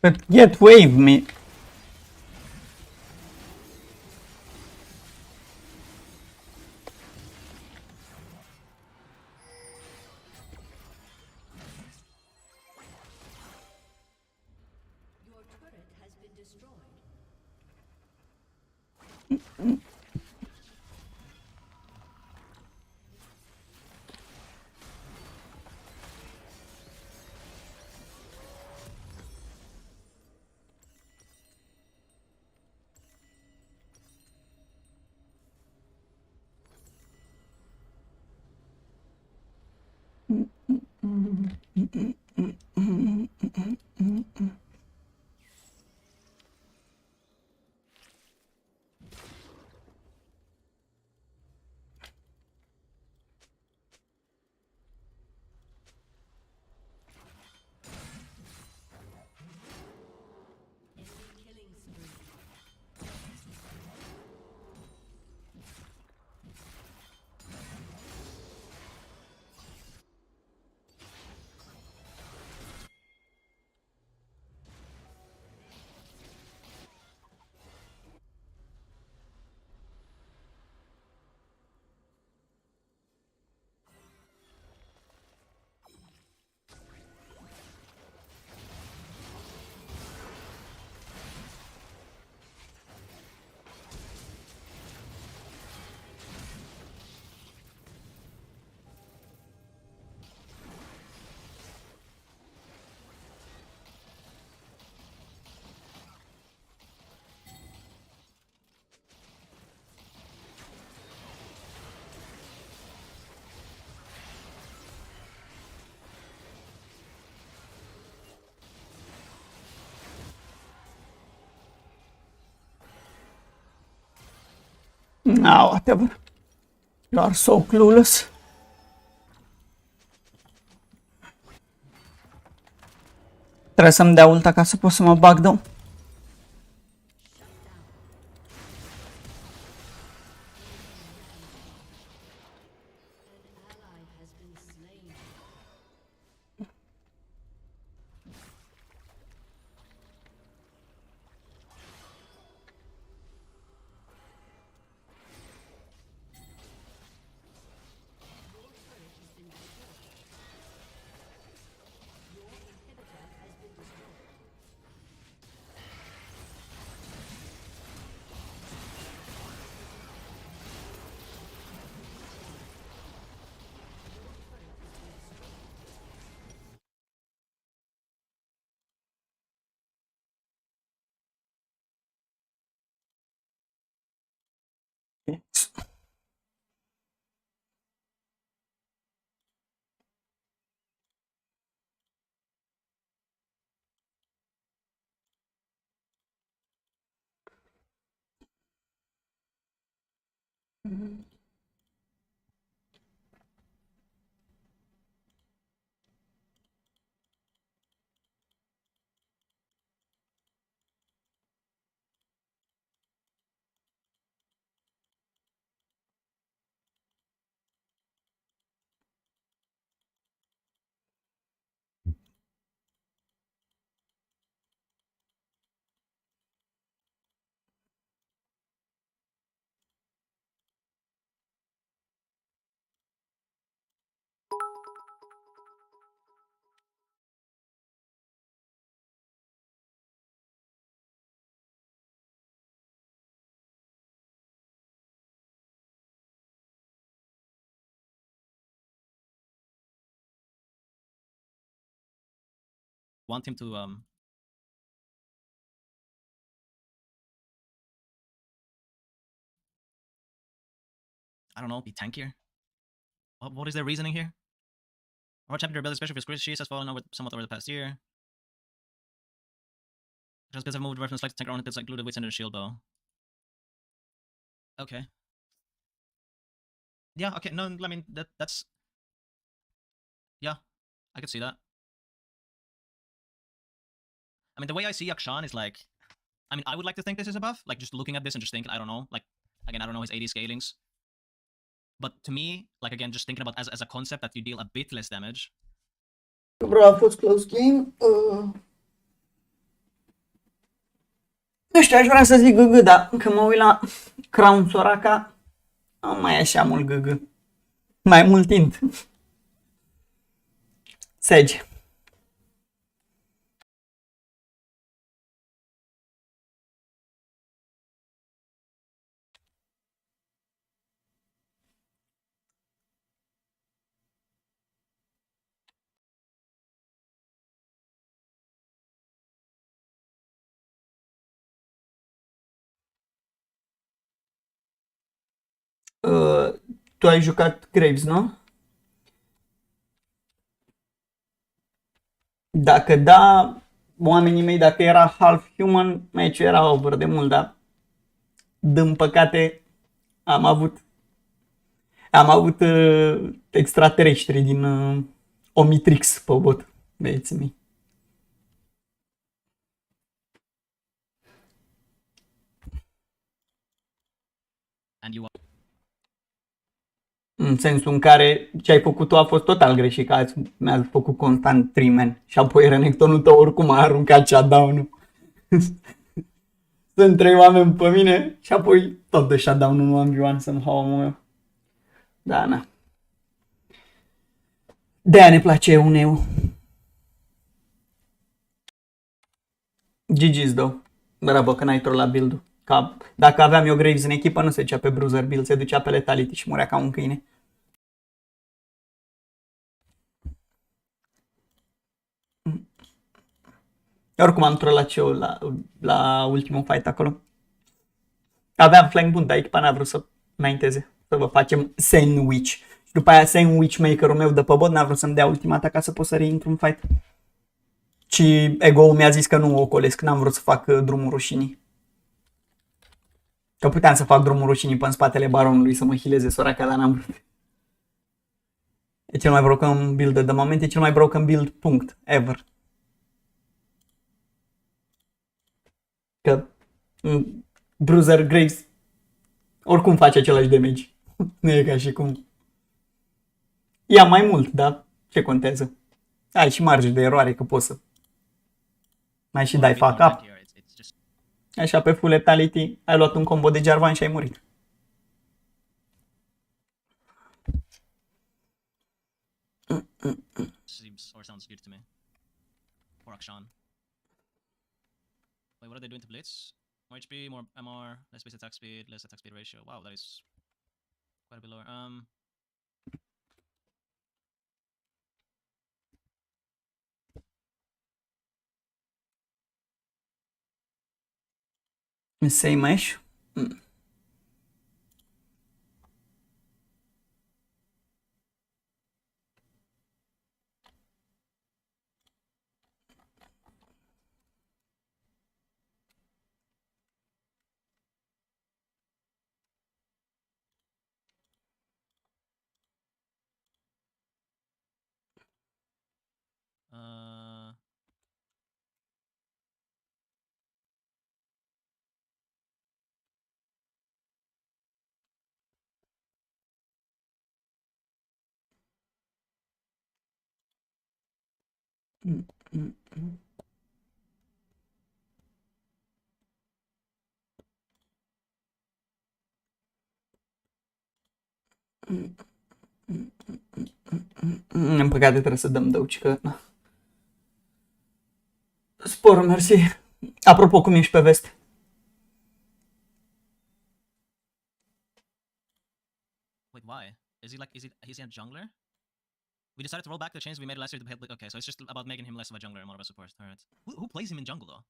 But get wave me. Your turret has been destroyed. Enemy killing spree. Ah, whatever. You are so clueless. Trebuie să-mi dea ulta ca să pot să mă bag down. An ally has been slain. Your turret has been destroyed. Your inhibitor has been destroyed. Want him to I don't know, be tankier. What is their reasoning here? Our chapter ability, especially for Squishies, has fallen over somewhat over the past year. Because bits have moved from slightly tanker on bits included with the shield bow. Okay. Yeah, okay, no, I mean that's yeah, I could see that. I mean the way I see Akshan is like I mean I would like to think this is a buff, like just looking at this and just thinking, I don't know, like again I don't know his 80 scalings. But to me, like again, just thinking about as a concept that you deal a bit less damage. Bro, a fost close game. Nu știu, aș vrea să zic GG, dar când mă uit la Crown Soraka, nu mai e așa mult GG. Mai mult int. Sage. Tu ai jucat Graves, nu? Dacă da, oamenii mei, dacă era half human, meciul era over de mult, dar din păcate am avut extraterestri din Omitrix pe bot, băieții mei. And you are În sensul în care ce ai făcut tu a fost total greșit, că mi-a făcut constant trimen și apoi Renektonul tău oricum a aruncat shutdown-ul. Sunt 3 oameni pe mine și apoi tot de shutdown-ul 1v1 să-mi hau omul meu. Da, na. De-aia ne place uneu. GG's, though. Bravo că n-ai trollat build-ul. Ca dacă aveam eu Graves în echipă, nu se ducea pe Bruiser build, se ducea pe Lethality și murea ca un câine. Oricum am trollat și eu la ultimul fight acolo. Aveam flank bun, dar echipa n-a vrut să înainteze. Să vă facem sandwich. Și după aia sandwich maker-ul meu de pe bot n-a vrut să-mi dea ultimata ca să pot să reintru în fight. Și ego-ul mi-a zis că nu o ocolesc, n-am vrut să fac drumul rușinii. Că puteam să fac drumul rușinii pe în spatele baronului să mă healeze Soraka, dar n-am vrut. E cel mai broken build de moment, e cel mai broken build punct ever. Că Bruiser Graves oricum face același damage. Nu e ca și cum ia mai mult, dar ce contează? Ai și marge de eroare că poți să mai și dai fuck up. Așa pe full lethality ai luat un combo de Jarvan și ai murit. Seems or sounds good to me. For Akshan. Wait, what are they doing to Blitz? More HP, more MR, less base attack speed, less attack speed ratio. Wow, that is quite a bit lower. Same ash. În păcate trebuie să dăm dăuci că... Spor, mersi. Apropo, cum ești pe vest? Wait, why? Is he a jungler? We decided to roll back the chains we made last year to hit. Okay, so it's just about making him less of a jungler and more of a support. All right. Who plays him in jungle though?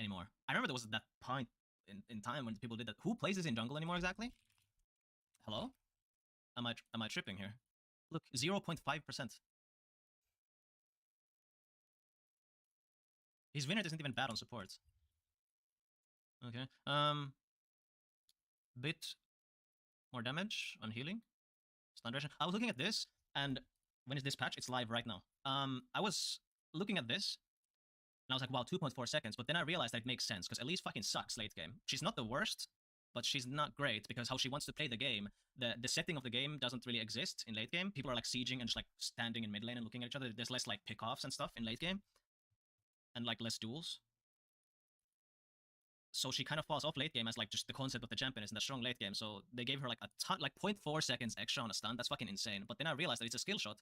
Anymore. I remember there was that point in time when people did that. Who plays this in jungle anymore exactly? Hello? Am I tripping here? Look, 0.5%. His winner isn't even bad on support. Okay. Bit more damage on healing. Stun duration. I was looking at this, and when is this patch? It's live right now. I was looking at this, and I was like, wow, 2.4 seconds. But then I realized that it makes sense, because Elise fucking sucks late game. She's not the worst, but she's not great, because how she wants to play the game, the setting of the game doesn't really exist in late game. People are like sieging and just like standing in mid lane and looking at each other. There's less like pick-offs and stuff in late game, and like less duels. So she kind of falls off late game as like just the concept of the champion is in the strong late game. So they gave her like a ton, like 0.4 seconds extra on a stun. That's fucking insane. But then I realized that it's a skill shot.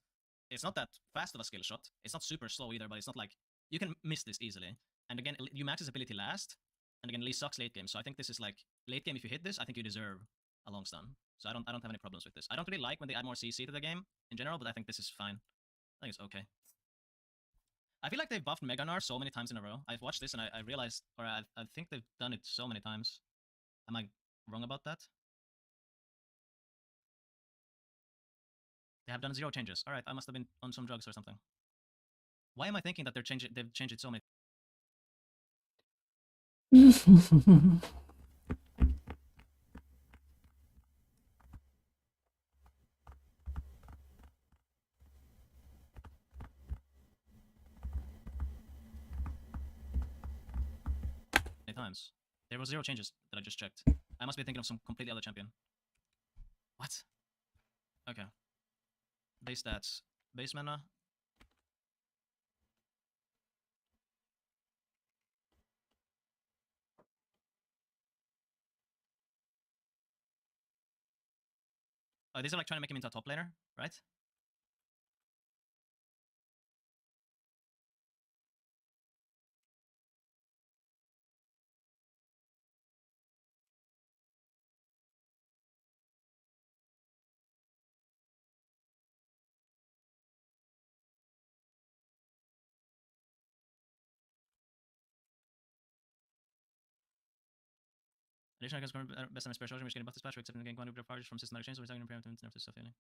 It's not that fast of a skill shot. It's not super slow either, but it's not like you can miss this easily. And again, you max his ability last. And again, Lee sucks late game. So I think this is like late game. If you hit this, I think you deserve a long stun. So I don't have any problems with this. I don't really like when they add more CC to the game in general, but I think this is fine. I think it's okay. I feel like they've buffed Meganar so many times in a row. I've watched this and I realized, or I think they've done it so many times. Am I wrong about that? They have done 0 changes. Alright, I must have been on some drugs or something. Why am I thinking that they've changed it so many times? There was 0 changes that I just checked. I must be thinking of some completely other champion. What? Okay. Base stats. Base mana. Oh, these are like trying to make him into a top laner, right? Additional icons best on special which getting buff this patch, except in the game quantity of parties from systematic change, so we're talking about nerf stuff healing.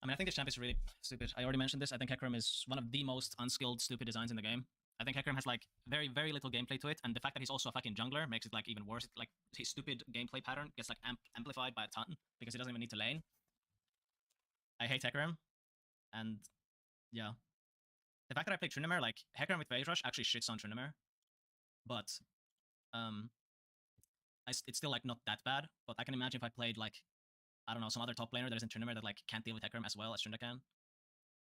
I mean, I think this champ is really stupid. I already mentioned this. I think Hecarim is one of the most unskilled, stupid designs in the game. I think Hecarim has like very, very little gameplay to it, and the fact that he's also a fucking jungler makes it like even worse. Like his stupid gameplay pattern gets like amplified by a ton because he doesn't even need to lane. I hate Hecarim, and yeah, the fact that I play Tryndamere, like Hecarim with Phase Rush actually shits on Tryndamere, but it's still like not that bad. But I can imagine if I played like I don't know some other top laner that isn't Tryndamere that like can't deal with Hecarim as well as Trynda can,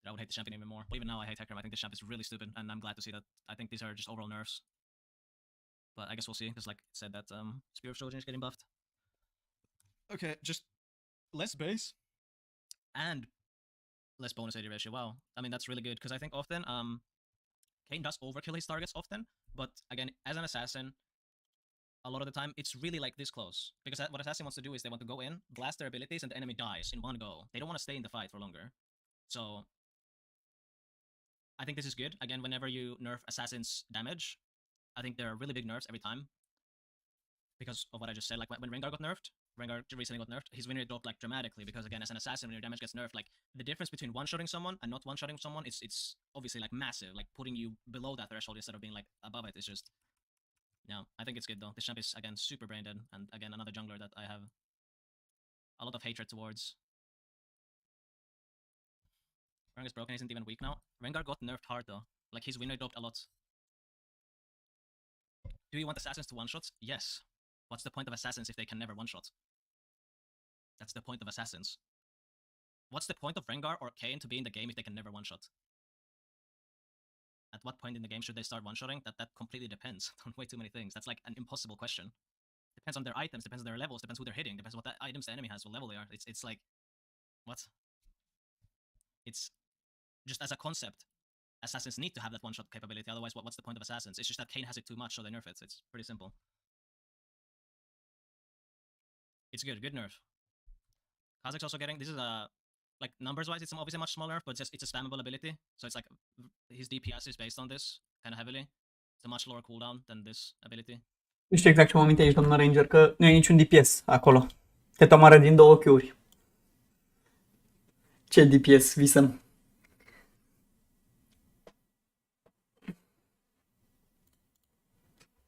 I would hate the champion even more. But even now, I hate Hecarim. I think this champ is really stupid, and I'm glad to see that. I think these are just overall nerfs. But I guess we'll see, because like I said, that Spear of Trojan is getting buffed. Okay, just less base and less bonus AD ratio. Wow, I mean that's really good, because I think often Kayn does overkill his targets often, but again, as an assassin, a lot of the time it's really like this close, because what assassin wants to do is they want to go in, blast their abilities, and the enemy dies in one go. They don't want to stay in the fight for longer. So I think this is good. Again, whenever you nerf assassin's damage, I think there are really big nerfs every time. because of what I just said. Like when Rengar got nerfed, Rengar recently got nerfed, his win rate dropped like dramatically because again, as an assassin, when your damage gets nerfed, like the difference between one-shotting someone and not one-shotting someone, it's obviously like massive. Like putting you below that threshold instead of being like above it is just, yeah. I think it's good though. This champ is again super brain dead, and again another jungler that I have a lot of hatred towards. Rengar's broken, isn't even weak now. Rengar got nerfed hard though. Like his win rate dropped a lot. Do you want assassins to one-shot? Yes. What's the point of assassins if they can never one-shot? That's the point of assassins. What's the point of Rengar or Kayn to be in the game if they can never one-shot? At what point in the game should they start one-shotting? That completely depends on way too many things. That's like an impossible question. Depends on their items, depends on their levels, depends who they're hitting, depends what the items the enemy has, what level they are. It's like, what? It's just as a concept, assassins need to have that one-shot capability. Otherwise, what's the point of assassins? It's just that Kayn has it too much, so they nerf it. It's pretty simple. It's good nerf. Kha'Zix's also getting, this is a, like numbers-wise, it's obviously a much smaller nerf, but it's a spammable ability. So it's like, his DPS is based on this, kind of heavily. It's a much lower cooldown than this ability. Nu știu exact ce mă amintești, domnul Ranger, că nu e niciun DPS acolo. Te tomoară din două ochiuri. Ce DPS, visăm?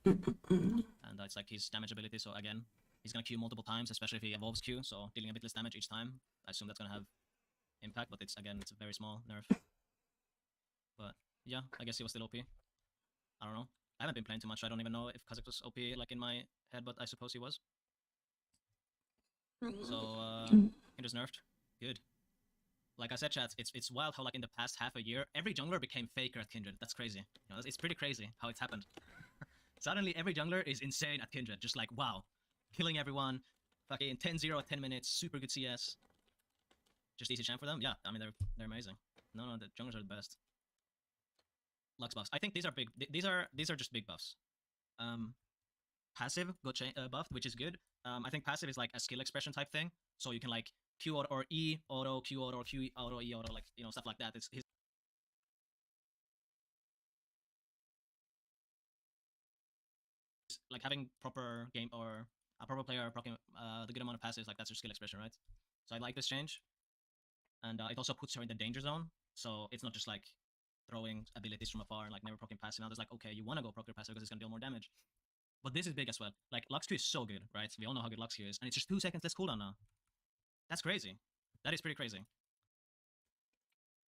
And it's like his damage ability, so again, he's gonna Q multiple times, especially if he evolves Q, so dealing a bit less damage each time. I assume that's gonna have impact, but it's a very small nerf. But yeah, I guess he was still OP. I don't know. I haven't been playing too much, so I don't even know if Kha'Zix was OP like in my head, but I suppose he was. So he was nerfed. Good. Like I said, chat, it's wild how like in the past half a year, every jungler became faker at Kindred. That's crazy. You know, it's pretty crazy how it's happened. Suddenly every jungler is insane at Kindred. Just like, wow. Killing everyone. Fucking 10-0 at 10 minutes. Super good CS. Just easy champ for them? Yeah, I mean, they're amazing. No, the junglers are the best. Lux buffs. I think these are big. These are just big buffs. Passive got buffed, which is good. I think passive is like a skill expression type thing. So you can like Q auto or E auto, Q auto, Q auto, E auto, like, you know, stuff like that. It's his like having proper game or a proper player proccing the good amount of passives, like that's your skill expression, right? So I like this change. And it also puts her in the danger zone. So it's not just like throwing abilities from afar and like never proccing passive. Now there's like, okay, you want to go proc your passive because it's going to deal more damage. But this is big as well. Like, Lux Q is so good, right? We all know how good Lux Q is. And it's just 2 seconds less cooldown now. That's crazy. That is pretty crazy.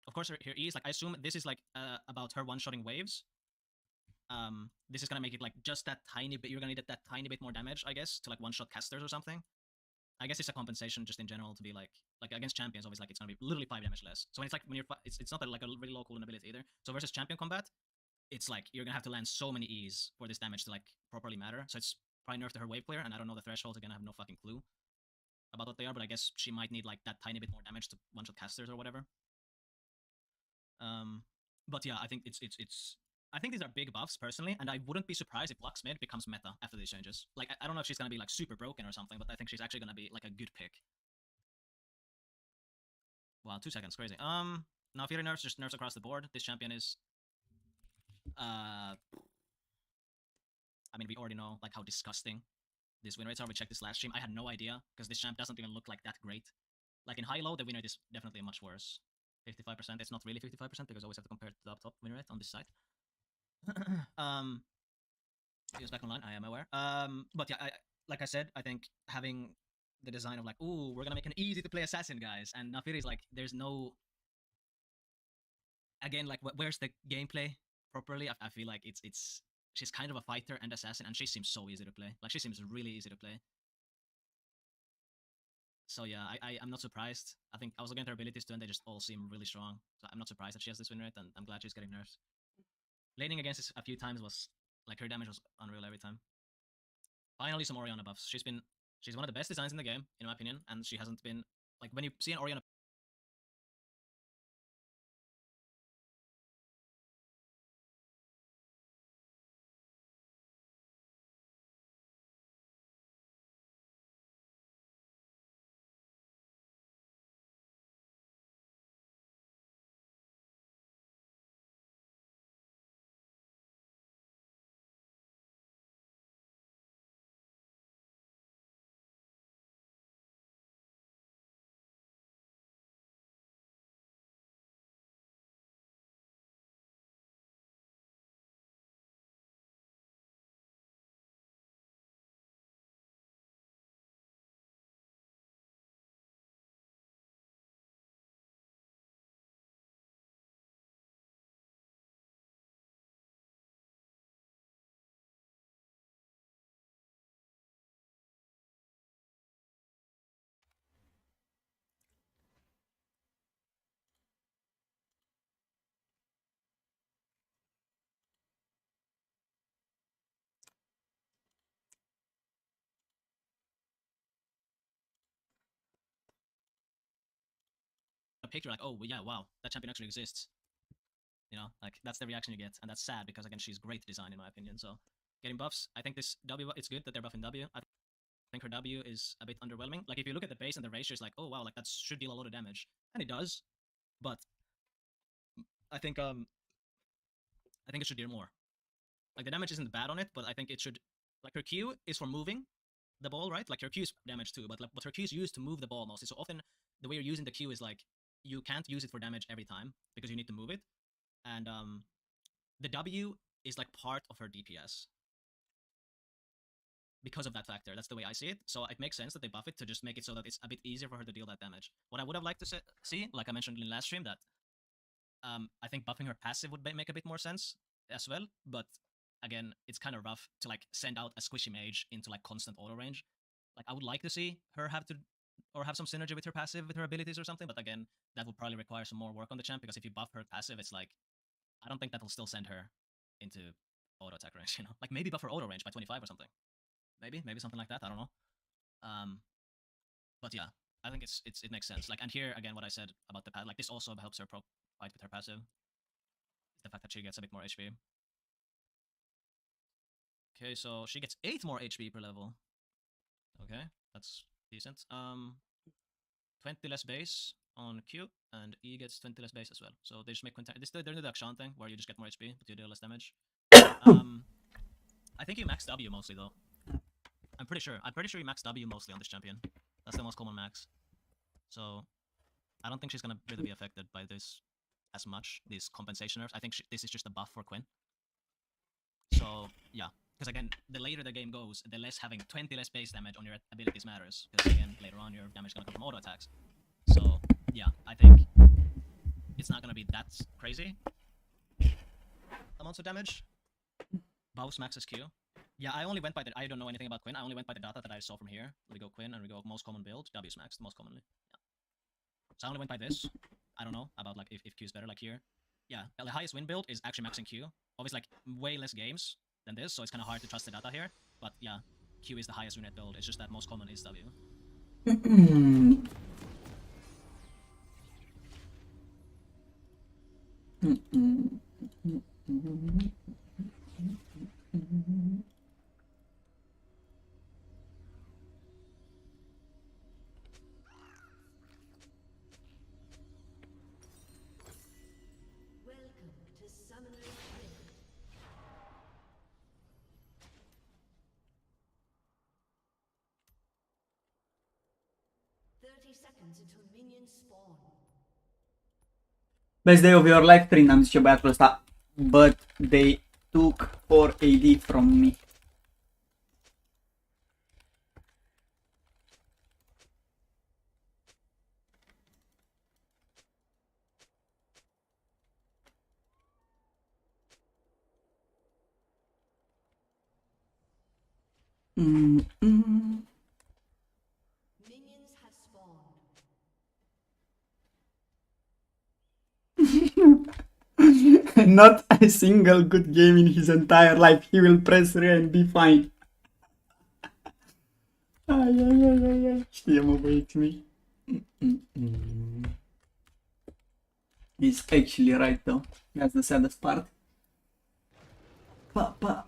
Of course, her E is like, I assume this is like about her one-shotting waves. This is gonna make it like just that tiny bit. You're gonna need that tiny bit more damage, I guess, to like one-shot casters or something. I guess it's a compensation just in general to be like against champions, obviously, like it's gonna be literally 5 damage less. So when it's like when you're, it's not like a really low cooldown ability either. So versus champion combat, it's like you're gonna have to land so many E's for this damage to like properly matter. So it's probably nerfed to her wave player, and I don't know the thresholds. Again, I have no fucking clue about what they are, but I guess she might need like that tiny bit more damage to one-shot casters or whatever. But yeah, I think it's I think these are big buffs personally, and I wouldn't be surprised if Lux mid becomes meta after these changes. Like, I don't know if she's gonna be like super broken or something, but I think she's actually gonna be like a good pick. Wow, 2 seconds, crazy. Now Fury nerfs, just nerfs across the board. This champion is, I mean, we already know like how disgusting these win rates are. We checked this last stream. I had no idea because this champ doesn't even look like that great. Like in high-low, the win rate is definitely much worse. 55%. It's not really 55% because I always have to compare it to the top win rate on this site. He was back online. I am aware. But yeah, like I said, I think having the design of like, ooh, we're gonna make an easy to play assassin, guys, and Nafiri is like, there's no. Again, like, where's the gameplay properly? I feel like it's she's kind of a fighter and assassin, and she seems so easy to play. Like, she seems really easy to play. So yeah, I'm not surprised. I think I was looking at her abilities too, and they just all seem really strong. So I'm not surprised that she has this win rate, and I'm glad she's getting nerfs. Laning against this a few times was like, her damage was unreal every time. Finally, some Orianna buffs. She's one of the best designs in the game, in my opinion, and she hasn't been like, when you see an Orianna pick, you're like, oh yeah, wow, that champion actually exists. You know, like that's the reaction you get, and that's sad because again, she's great design in my opinion. So getting buffs, I think this W, it's good that they're buffing W. I think her W is a bit underwhelming. Like if you look at the base and the ratio, it's like, oh wow, like that should deal a lot of damage, and it does, but I think it should deal more. Like the damage isn't bad on it, but I think it should, like her Q is for moving the ball, right? Like her Q is damage too, but her Q is used to move the ball mostly. So often the way you're using the Q is like you can't use it for damage every time because you need to move it, and the W is like part of her DPS because of that factor. That's the way I see it. So it makes sense that they buff it to just make it so that it's a bit easier for her to deal that damage. What I would have liked to see, like I mentioned in last stream, that I think buffing her passive would make a bit more sense as well. But again, it's kind of rough to like send out a squishy mage into like constant auto range. Like I would like to see her have some synergy with her passive, with her abilities or something. But again, that would probably require some more work on the champ, because if you buff her passive, it's like I don't think that'll still send her into auto attack range. You know, like maybe buff her auto range by 25 or something. Maybe something like that. I don't know. But yeah, I think it makes sense. Like, and here again, what I said about the pad, like this also helps her fight with her passive. The fact that she gets a bit more HP. Okay, so she gets 8 more HP per level. Okay, that's decent. 20 less base on Q, and E gets 20 less base as well. So they just make they're doing the Akshan thing where you just get more HP but you deal less damage. I think you max W mostly though. I'm pretty sure you max W mostly on this champion. That's the most common max. So I don't think she's gonna really be affected by this as much, these compensation nerfs. I think this is just a buff for Quinn. So yeah, because again, the later the game goes, the less having 20 less base damage on your abilities matters. Because again, later on your damage is gonna come from auto attacks. So yeah, I think it's not gonna be that crazy amounts of damage. Baus maxes Q. Yeah, I only went by I don't know anything about Quinn. I only went by the data that I saw from here. We go Quinn and we go most common build. W's max, most commonly. Yeah. So I only went by this. I don't know about like if Q is better. Like here, yeah, the highest win build is actually maxing Q. Obviously, like way less games than this, so it's kind of hard to trust the data here. But yeah, Q is the highest win rate build. It's just that most common is W. Welcome to Summoner's Rift. Seconds until minions spawn. Best day of your life, Trin, am zice băiatul ăsta. But they took 4 AD from me. Minions have spawned. Not a single good game in his entire life. He will press re and be fine. Ai. Știe, mă, băieții mei. He's actually right though. That's the saddest part. Pa.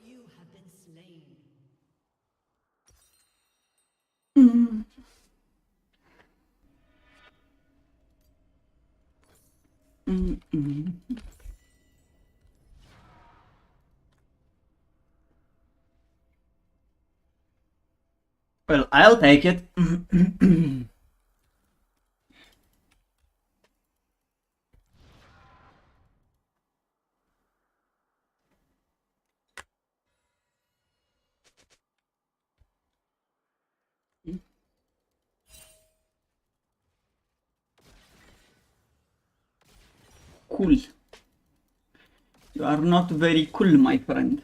You have been slain. Well, I'll take it. Cool. You are not very cool, my friend.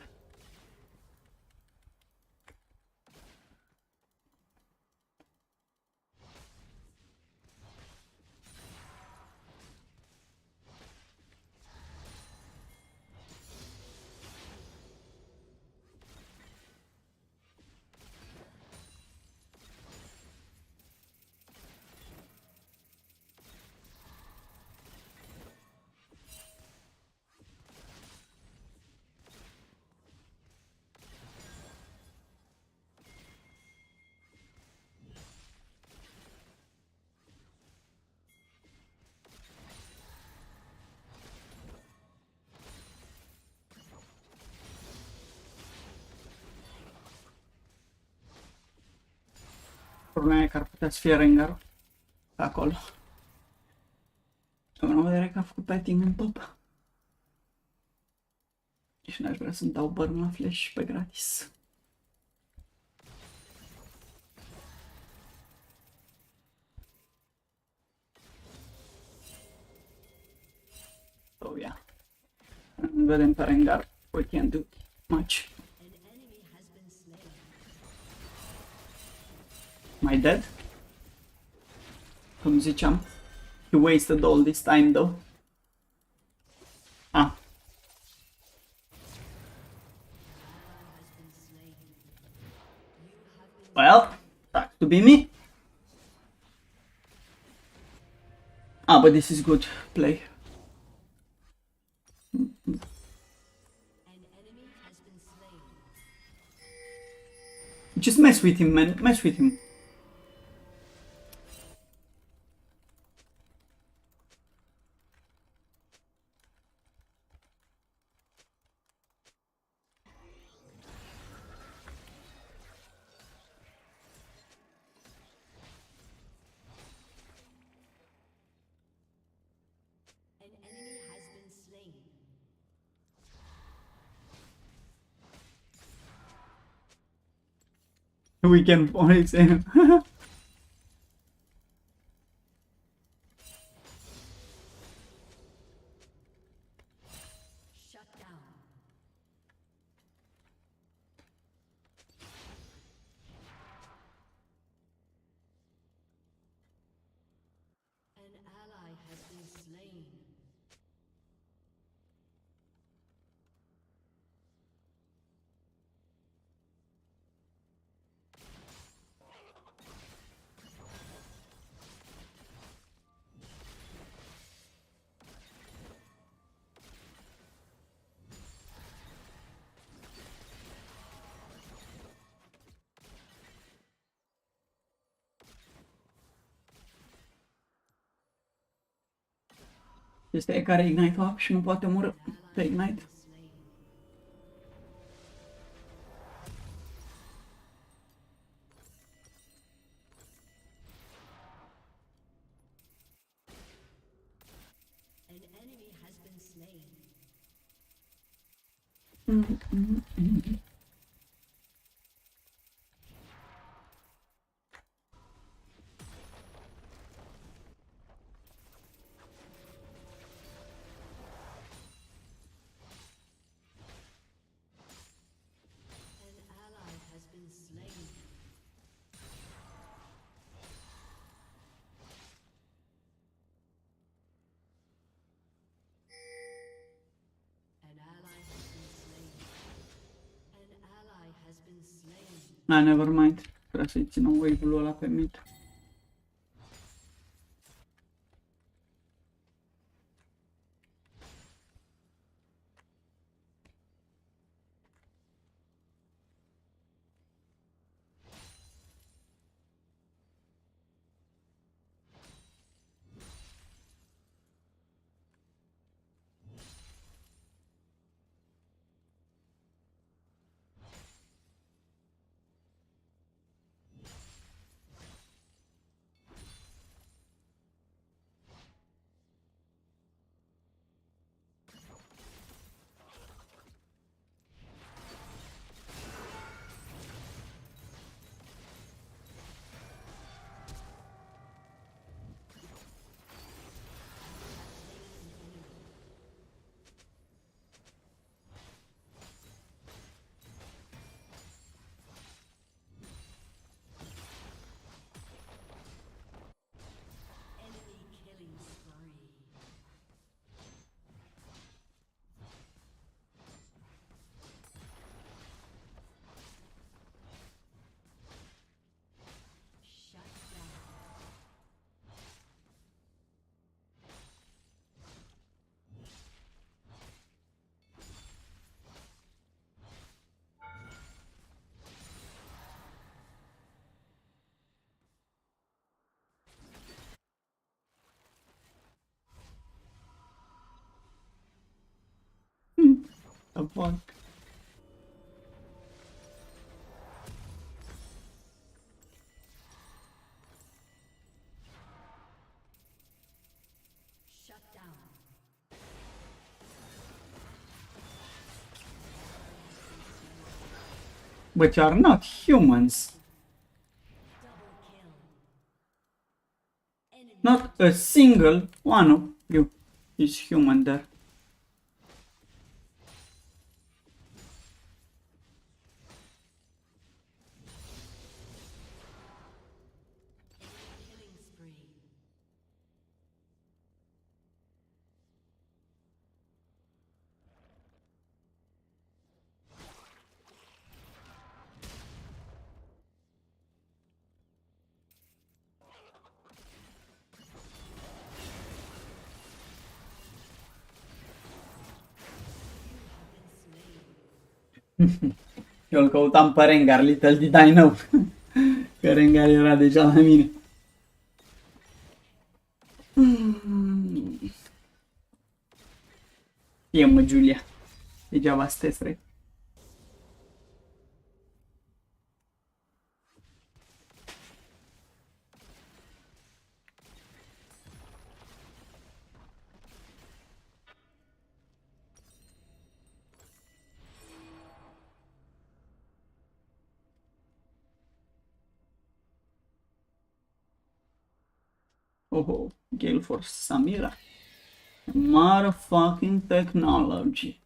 Problema e că ar putea să fie Rengar pe acolo. Am vedere că a făcut petting în top. Și n-aș vrea să-mi dau burn la flash pe gratis. Oh, yeah. Vedem pe Rengar. We can't do much. Am I dead? Cum ziceam. He wasted all this time though. Ah. Well, sucks to be me. Ah, but this is good play. Just mess with him, man. Mess with him. An enemy has been slain. We can only say him. Shut down. An ally has been slain. Este care Ignite up și nu poate omorâ pe Ignite. Slain. An enemy has been slain. An ally has been slain. An ally has been slain. An ally has been slain. Ah, never mind. Trebuie să-i țină wave-ul ăla pe mid. The fuck? Shut down. But you are not humans. Double kill. Enemy Not a single one of you is human there. killing spree. Eu îl căutam pe Rengar, little did I know. Că Rengar era deja la mine. Fie mă, Julia. Degeaba stes, re. Oh, Gale for Samira. Motherfucking technology.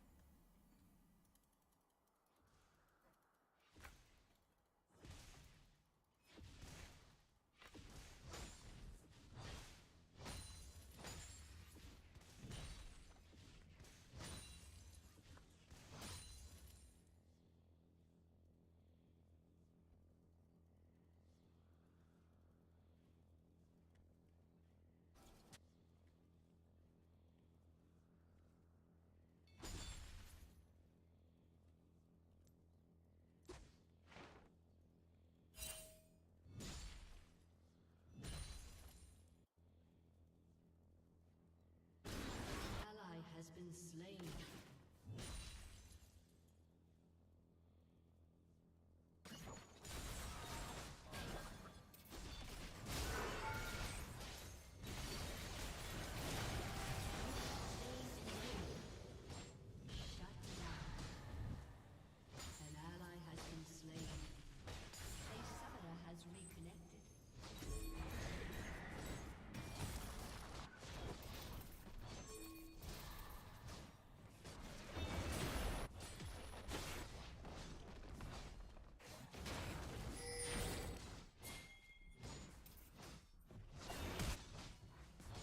Ally has been slain. Shut down. An ally has been slain. A summoner has reconnected.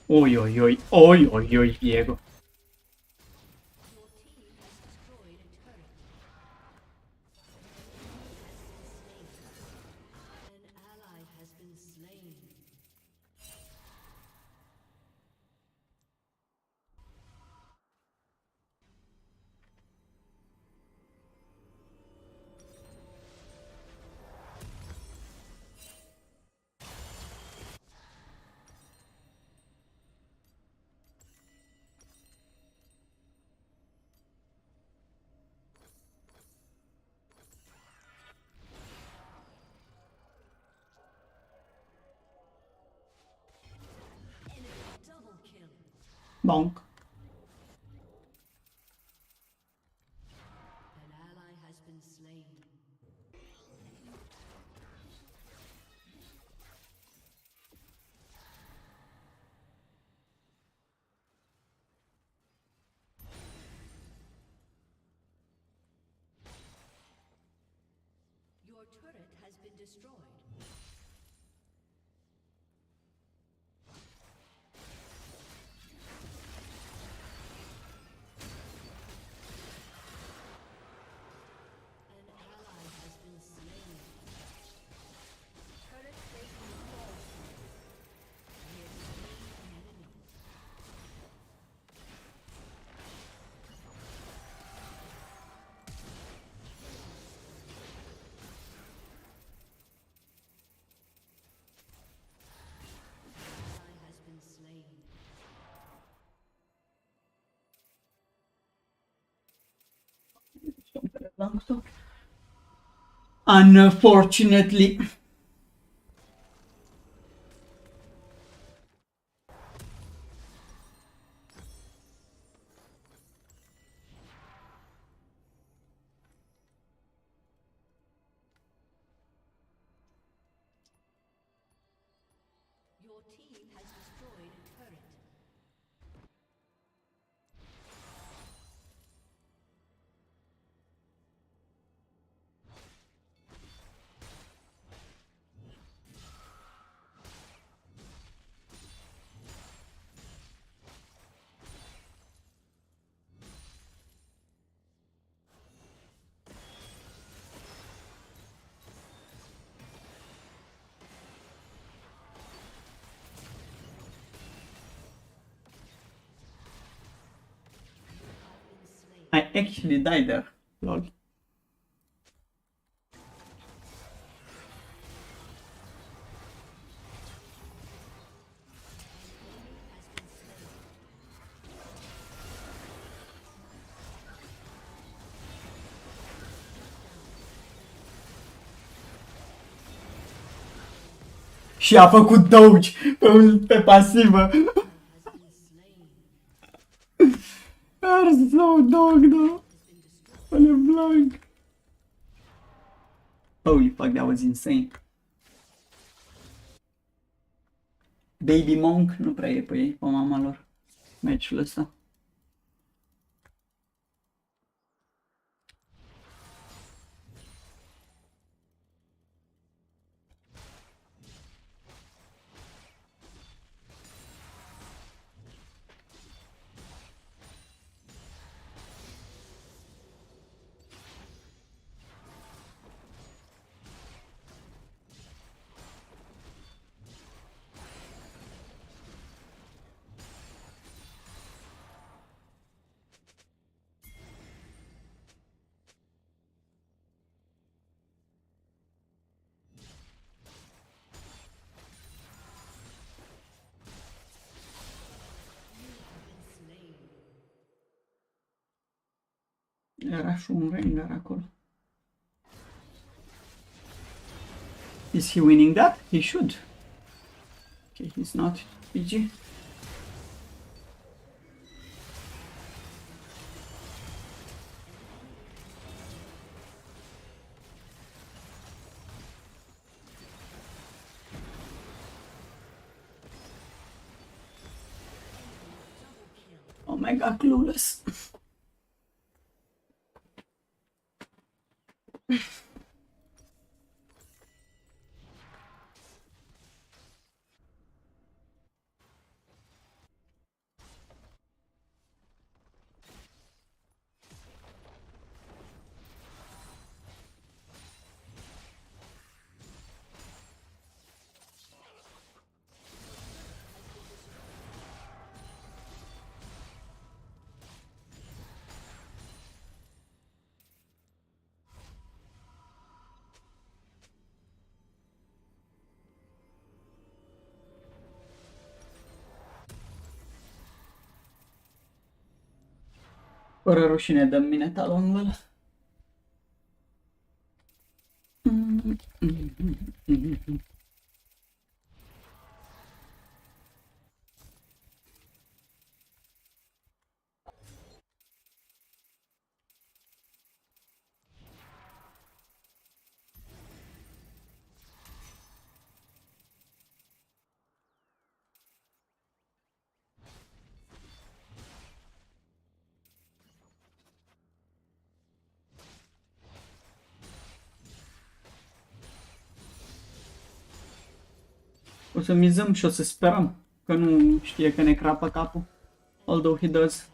Oi, oi, oi, oi, oi, oi, Diego. Your team has destroyed a turret. An ally has been slain. Enemy double kill. Bonk. An ally has been slain. Your turret has been destroyed. An ally has been slain. Turret plate will fall soon. We have slain an enemy. fost-o? Unfortunately. Your team has destroyed a turret. I actually died there. Lol. Și a făcut doge pe pasivă. Ars so dog, da. Ale blank. Holy fuck, that was insane. Baby Monk nu prea e pe ei, pe mama lor. Meciul ăsta. Era și un Rengar acolo. Is he winning that? He should. Okay, he's not. PG. Omega clueless. Fără rușine dăm mine talonul ăla. O să mizăm și o să sperăm că nu știe că ne crapă capul. Although he does.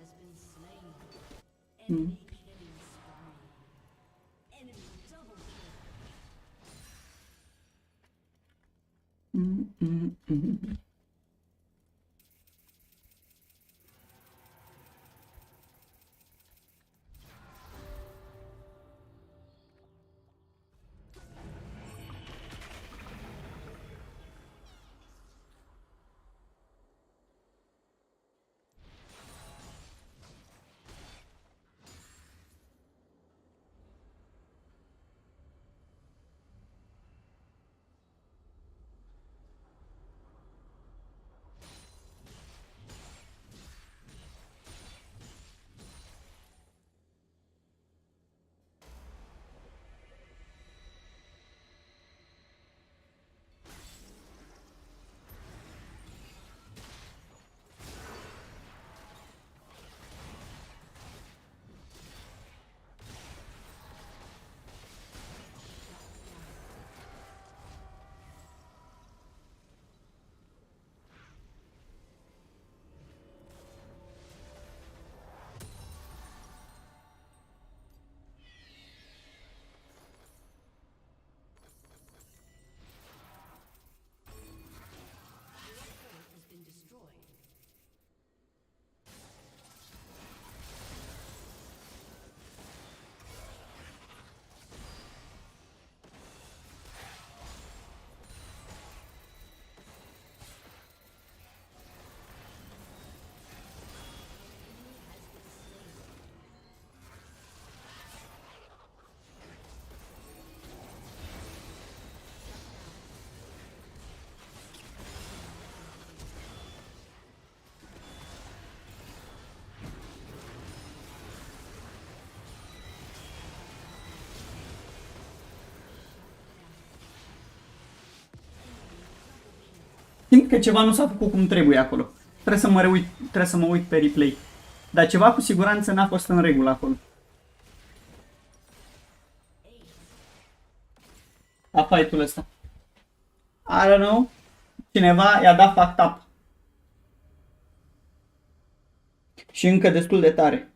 că ceva nu s-a făcut cum trebuie acolo. Trebuie să mă uit pe replay. Dar ceva cu siguranță n-a fost în regulă acolo. La fight-ul ăsta. I don't know. Cineva i-a dat fucked up. Și încă destul de tare.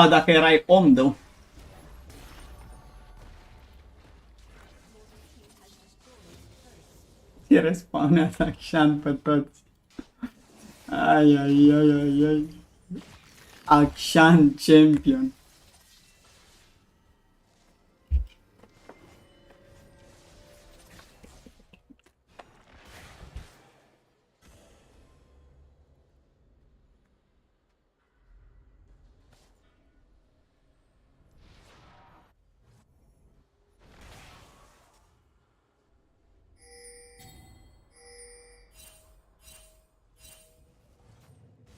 Dacă erai om, dău. Ți respawnează Akshan pe toți. Ai, ai, ai, ai, ai. Akshan champion.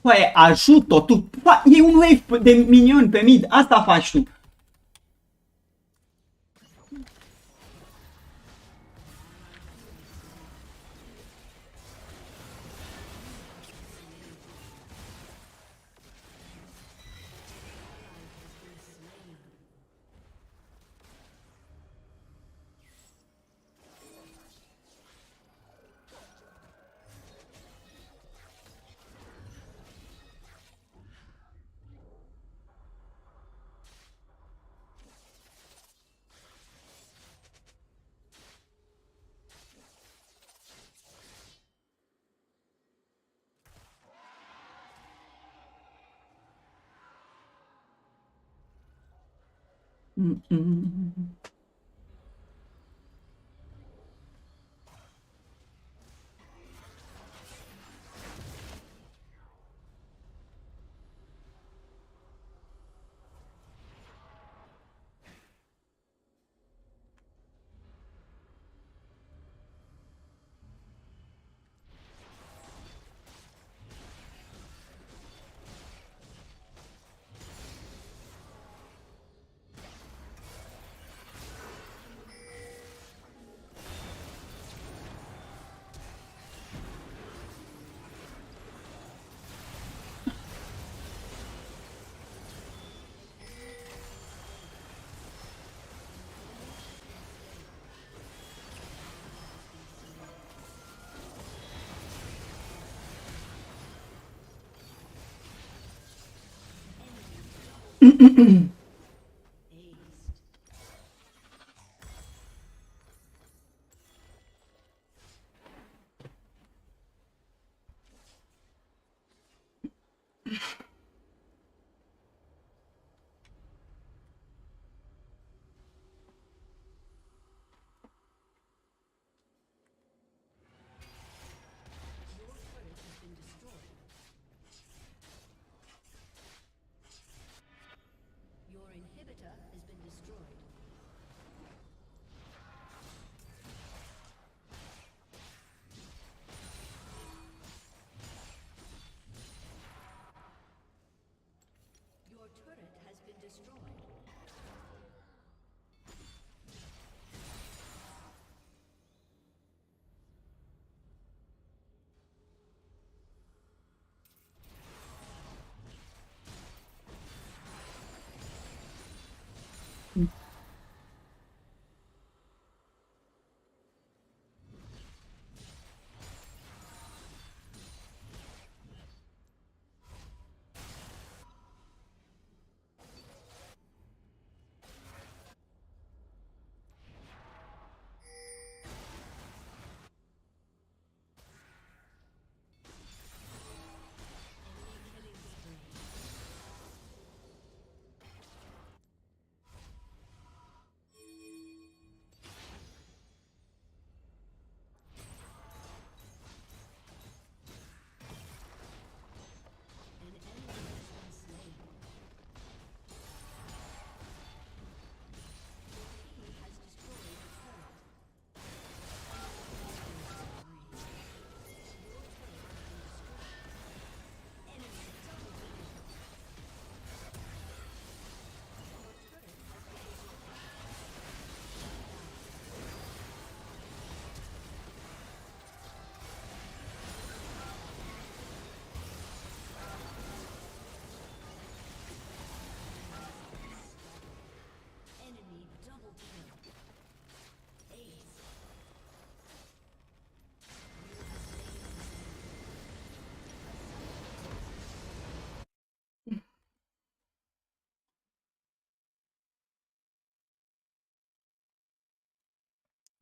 Păi, ajută-o, tu, e un wave de minion pe mid, asta faci tu.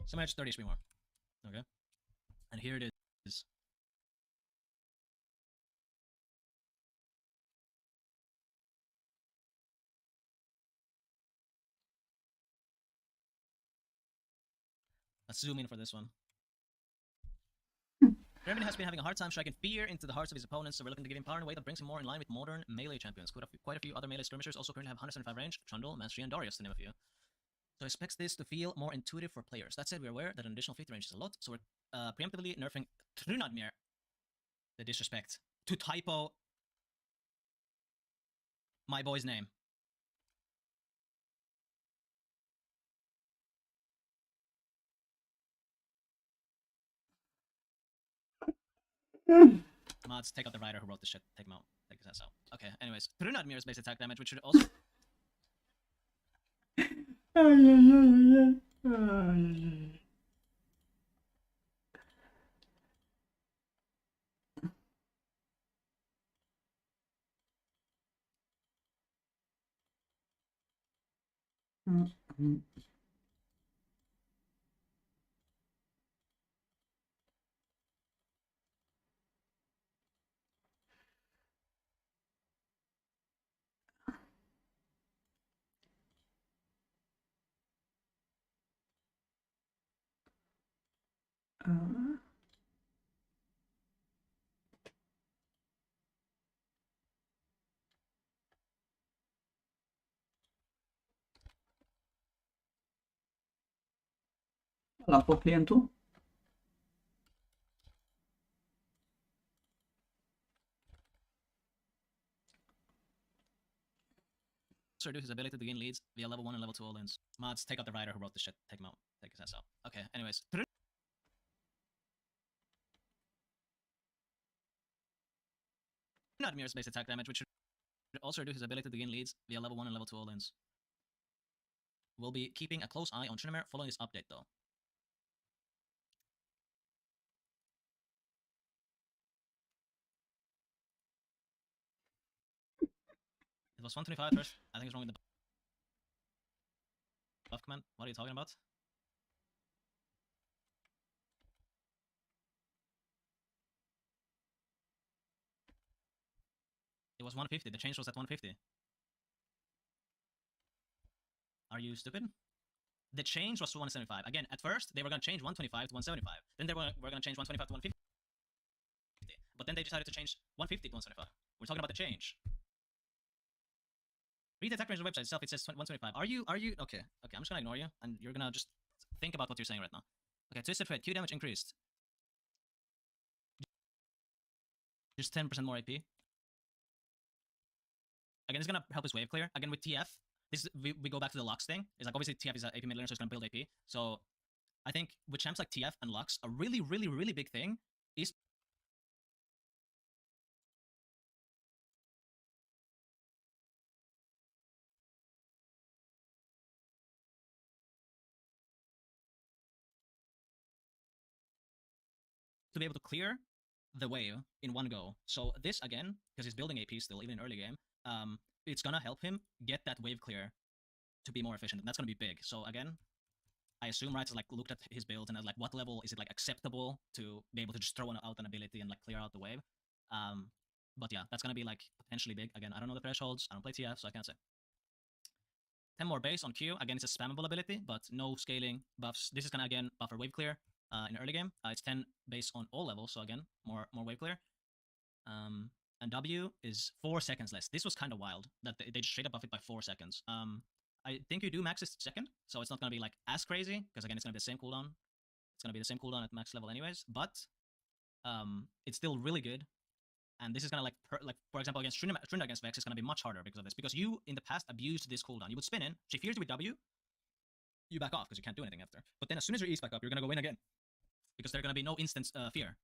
Some match 30 HP more. Okay. And here it is. Let's zoom in for this one. Jeremy has been having a hard time striking fear into the hearts of his opponents, so we're looking to give him power in a way that brings him more in line with modern melee champions. Quite a few other melee skirmishers also currently have 175 range, Trundle, Mastery, and Darius, to name a few. So expects this to feel more intuitive for players. That said, we're aware that an additional 50 range is a lot, so we're preemptively nerfing Trunadmir. The disrespect. To typo my boy's name. Mods, take out the writer who wrote this shit. Take him out. Take his ass out. Okay, anyways. Trunadmir's base attack damage, which should also... La cu clientul? reduce his ability to gain leads via level 1 and level 2 all ins. Mods, take out the writer who wrote this shit. Take him out. Take his ass out. Okay, anyways. Trunadmir's base attack damage, which should also reduce his ability to gain leads via level 1 and level 2 all ins. We'll be keeping a close eye on Trunadmir following this update though. It was 125 first. I think it's wrong with the buff command. What are you talking about? It was 150. The change was at 150. Are you stupid? The change was to 175. Again, at first, they were going to change 125 to 175. Then they were going to change 125 to 150. But then they decided to change 150 to 175. We're talking about the change. Read the attack range on the website itself. It says 125. Are you? Okay, I'm just going to ignore you. And you're going to just think about what you're saying right now. Okay, Twisted Fate. Q damage increased. Just 10% more AP. Again, it's going to help his wave clear. Again, with TF, we go back to the Lux thing. It's like, obviously, TF is an AP mid laner, so it's going to build AP. So, I think with champs like TF and Lux, a really, really, really big thing is to be able to clear the wave in one go. So this, again, because he's building AP still, even in early game, it's going to help him get that wave clear to be more efficient. And that's going to be big. So again, I assume Riot has like looked at his build and at like what level is it like acceptable to be able to just throw out an ability and like clear out the wave. But yeah, that's going to be like potentially big. Again, I don't know the thresholds. I don't play TF, so I can't say. 10 more base on Q. Again, it's a spammable ability, but no scaling buffs. This is going to, again, buffer wave clear in early game. It's 10 base on all levels, so again, more wave clear. And W is 4 seconds less. This was kind of wild, that they just straight up buff it by 4 seconds. I think you do max this second, so it's not going to be like as crazy, because again, it's going to be the same cooldown. It's going to be the same cooldown at max level anyways, but it's still really good. And this is going to like for example, against Trunda against Vex is going to be much harder because of this. Because you, in the past, abused this cooldown. You would spin in, she fears you with W, you back off because you can't do anything after. But then as soon as your E's back up, you're going to go in again. Because there's going to be no instant fear.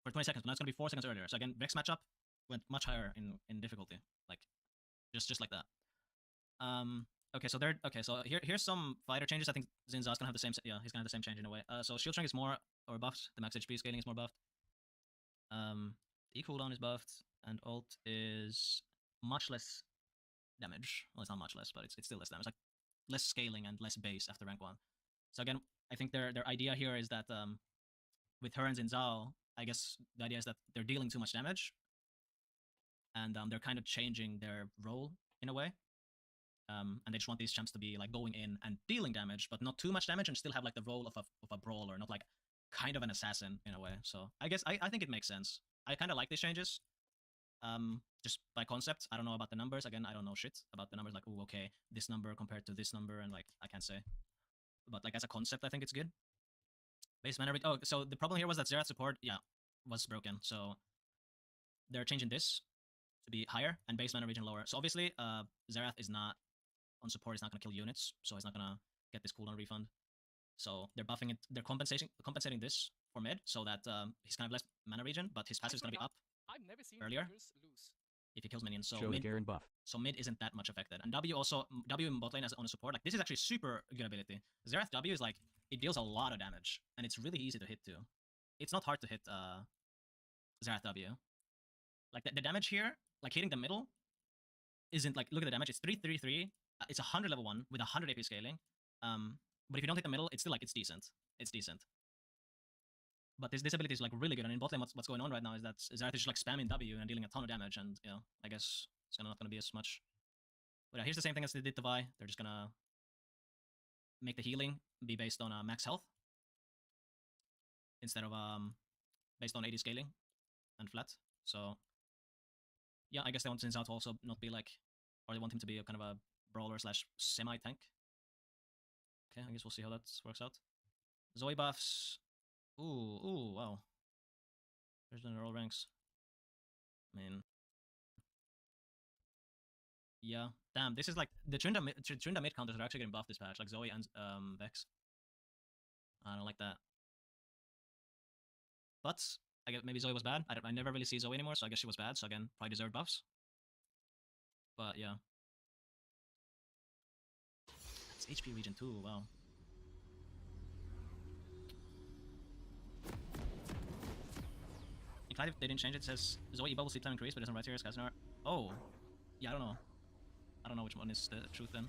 For 20 seconds, but now it's going to be 4 seconds earlier. So again, Vex matchup went much higher in difficulty. Like, just like that. Okay, so here's some fighter changes. I think Zinza's gonna have the same, yeah, he's gonna have the same change in a way. So shield strength is more, or buffed, the max HP scaling is more buffed. E cooldown is buffed, and ult is much less damage. Well, it's not much less, but it's still less damage. Like, less scaling and less base after rank 1. So again, I think their idea here is that with Herons and Zhao, I guess the idea is that they're dealing too much damage, and they're kind of changing their role in a way. And they just want these champs to be like going in and dealing damage, but not too much damage, and still have like the role of a brawler, not like kind of an assassin in a way. So I guess I think it makes sense. I kind of like these changes. Just by concept. I don't know about the numbers. Again, I don't know shit about the numbers. Like, oh, okay, this number compared to this number, and like I can't say. But like as a concept, I think it's good. Base mana. Oh, so the problem here was that Xerath support, yeah, was broken. So they're changing this to be higher and base mana region lower. So obviously, Xerath is not on support. Is not gonna kill units, so he's not gonna get this cooldown refund. So they're buffing it. They're compensating this for mid, so that he's kind of less mana region, but his passive is gonna be up I've never seen earlier lose. if he kills minions. So Show the mid, Garen buff. so mid isn't that much affected. And W also, W in bot lane as on a support, like this is actually super good ability. Xerath W is like, it deals a lot of damage, and it's really easy to hit too. It's not hard to hit Xerath W. Like the damage here, like hitting the middle, isn't like, look at the damage, it's 333, it's 100 level 1 with 100 AP scaling. But if you don't hit the middle, it's still like, it's decent. It's decent. But this ability is like really good, and in bot lane, what's going on right now is that Xerath is just like spamming W and dealing a ton of damage, and you know, I guess it's not gonna be as much. But yeah, here's the same thing as they did to Vi. They're just gonna make the healing be based on max health instead of based on AD scaling and flat. So yeah, I guess they want Xin Zhao to also not be like, or they want him to be a kind of a brawler slash semi tank. Okay, I guess we'll see how that works out. Zoe buffs. Ooh, wow. There's the roll ranks. I mean, yeah. Damn, this is like the Trinda mid counters are actually getting buffed this patch, like Zoe and Vex. I don't like that. But I guess maybe Zoe was bad. I never really see Zoe anymore, so I guess she was bad. So again, probably deserved buffs. But yeah, it's HP region 2. Wow. If they didn't change it, says Zoe bubble sleep time increase, but it doesn't write here as Kaznar. Oh, yeah, I don't know. I don't know which one is the truth then.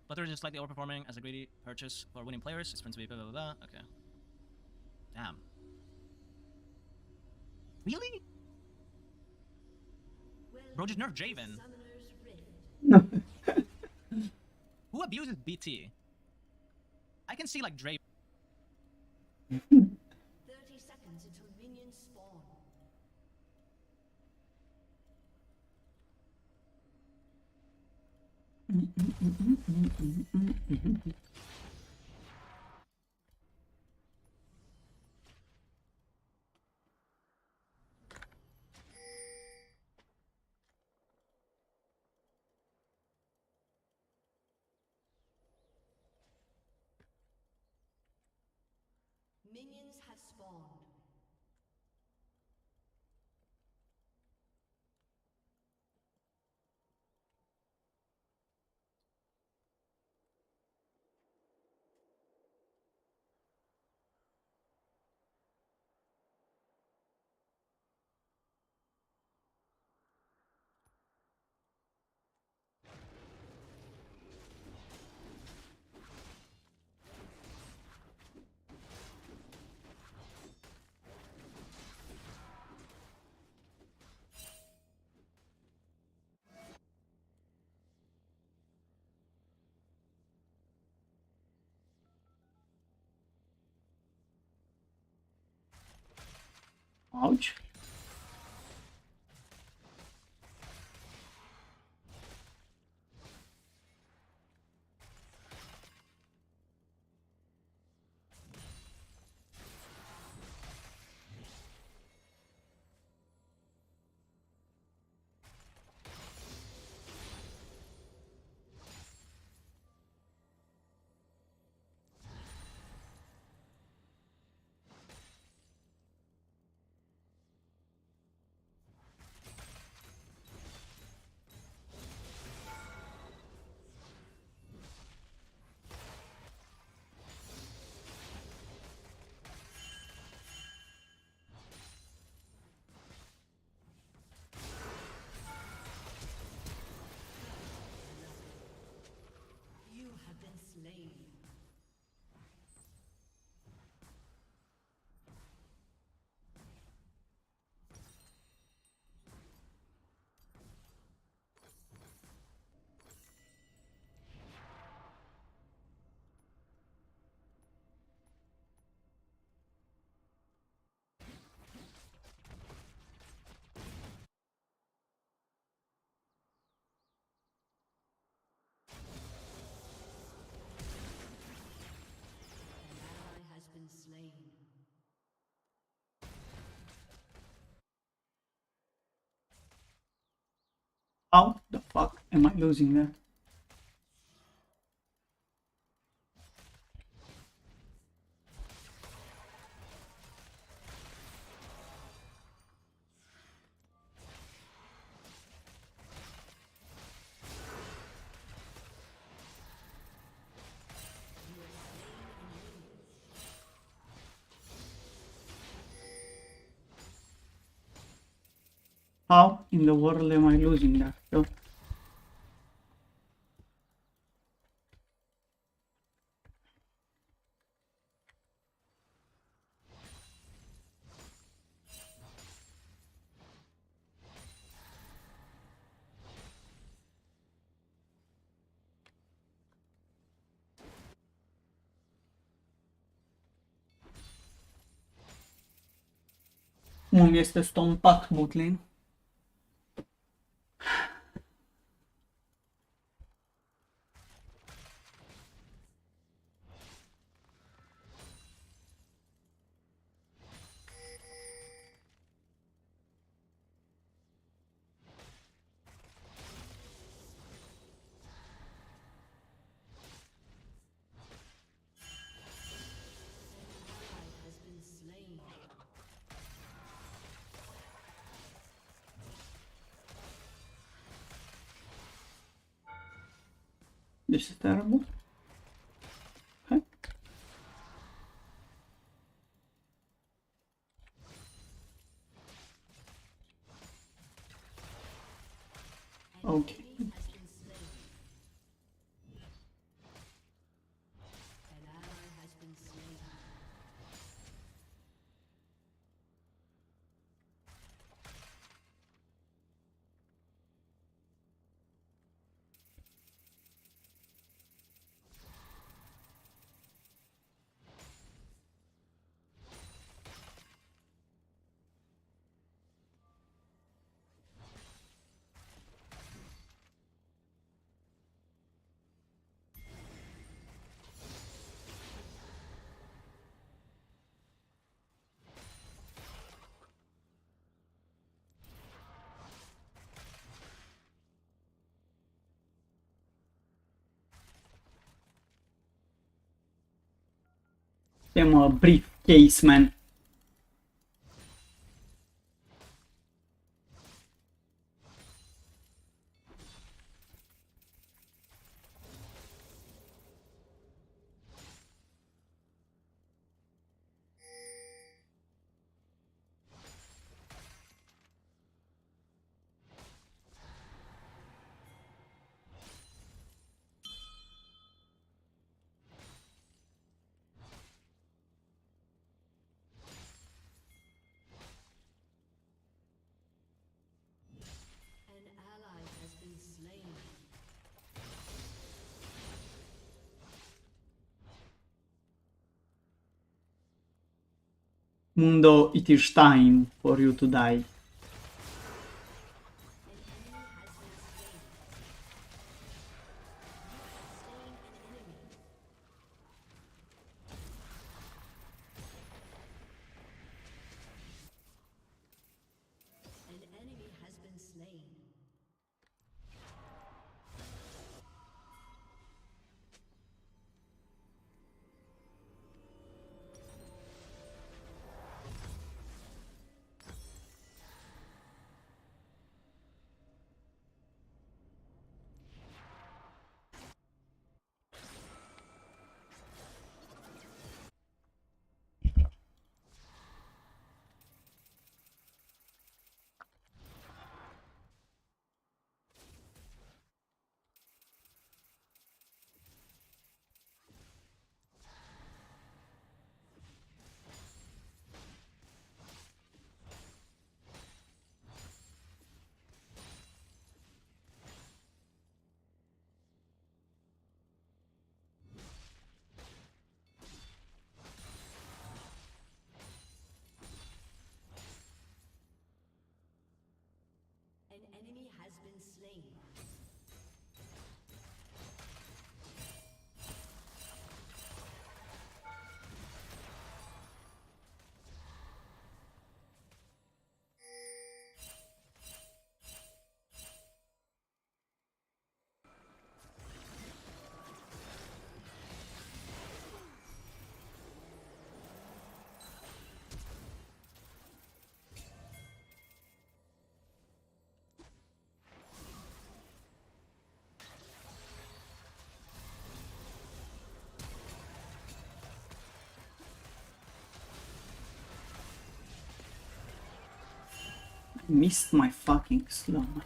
But they're just slightly overperforming as a greedy purchase for winning players. It's meant to be blah blah blah. Okay. Damn. Really? Bro, just nerf Javen. Who abuses BT? I can see like Draven. 30 seconds until minions spawn. Minions have spawned. Ouch. How the fuck am I losing that? How in the world am I losing that? Yo. Cum este stompat botlane? has been slain. This is terrible. Okay. Okay. Enemy has been slain. An ally has been slain. Suntem a briefcase, man. An ally has been slain. Mundo, it is time for you to die. An enemy has been slain. An enemy has been slain. Missed my fucking slow. Has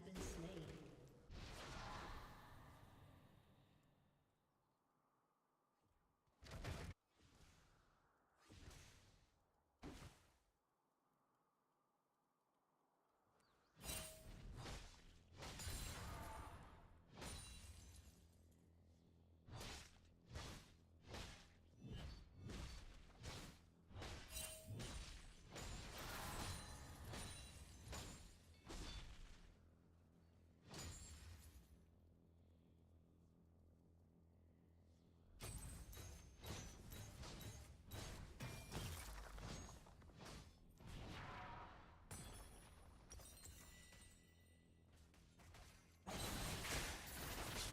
been slain.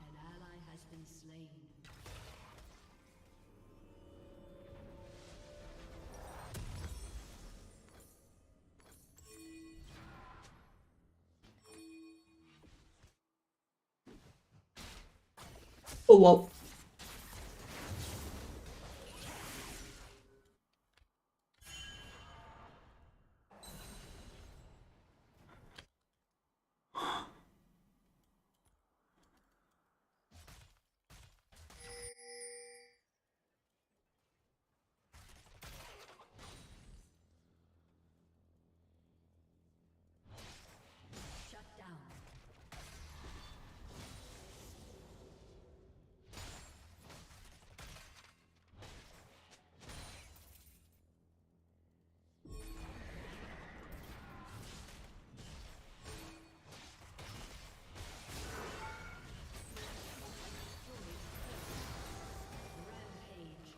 An ally has been slain. Oh wow. Shut down. Rampage.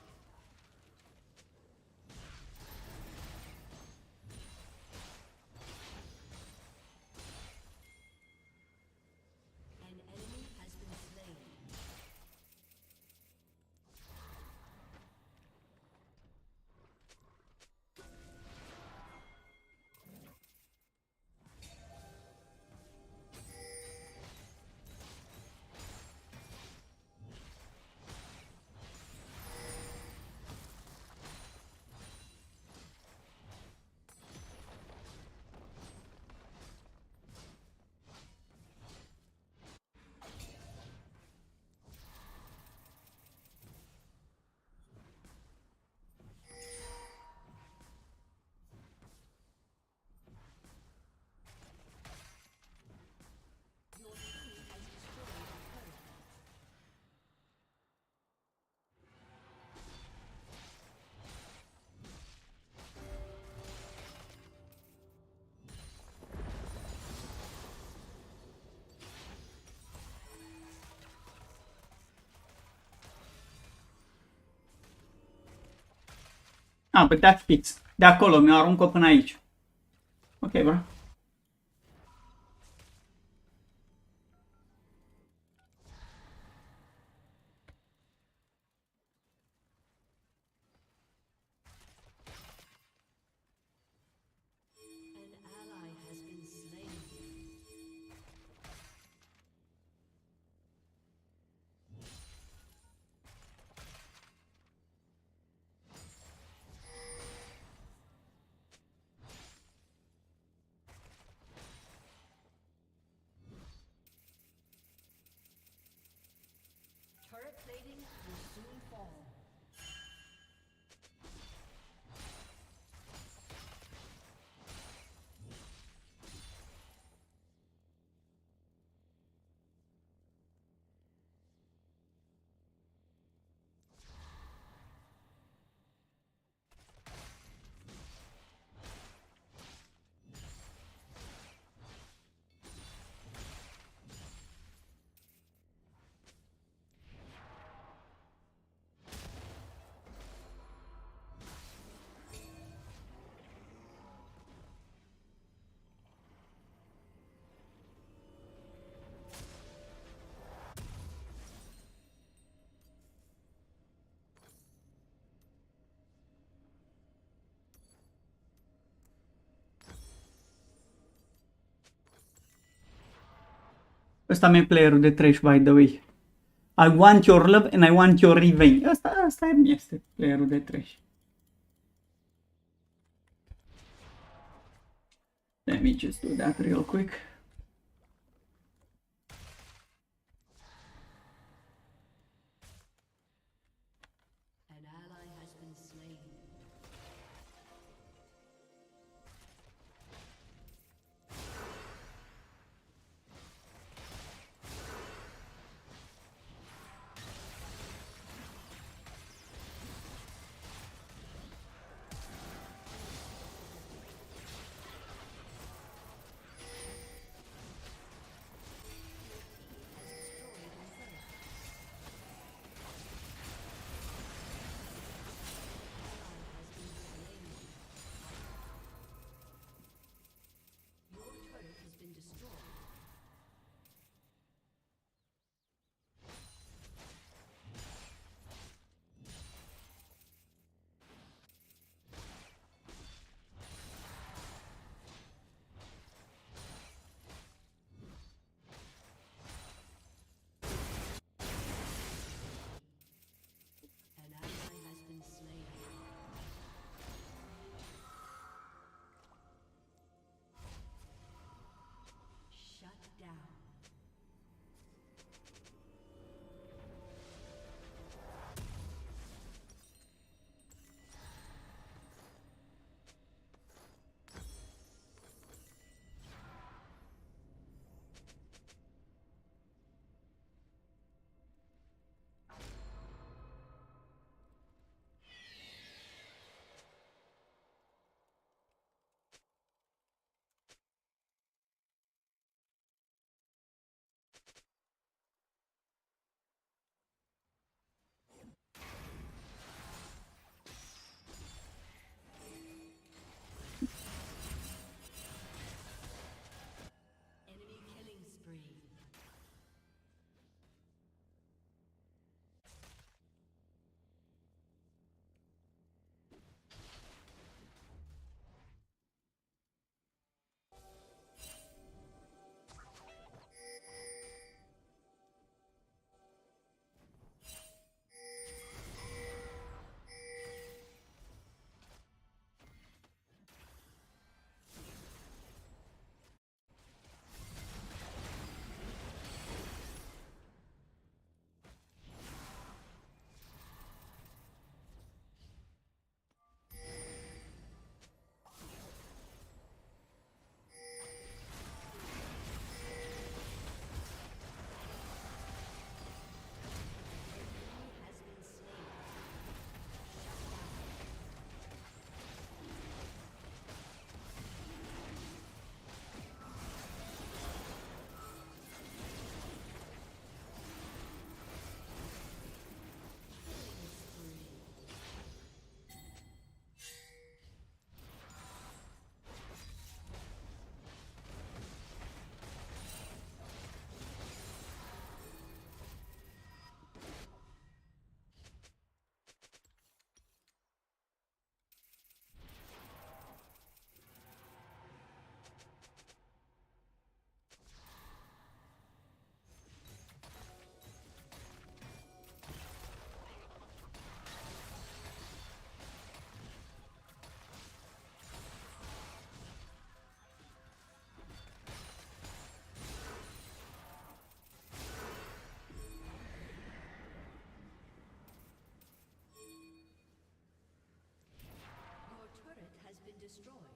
An enemy has been slain. Your team has destroyed a turret. Ah, păi da fix. De acolo mi-o aruncă până aici. Ok, bro. An ally has been slain. Ăsta mi-e playerul de trash, by the way. I want your love and I want your revenge. Asta este playerul de trash. Let me just do that real quick. An ally has been slain. An ally has been slain. Shut down. Enemy killing spree. Has been slain. Your turret has been destroyed.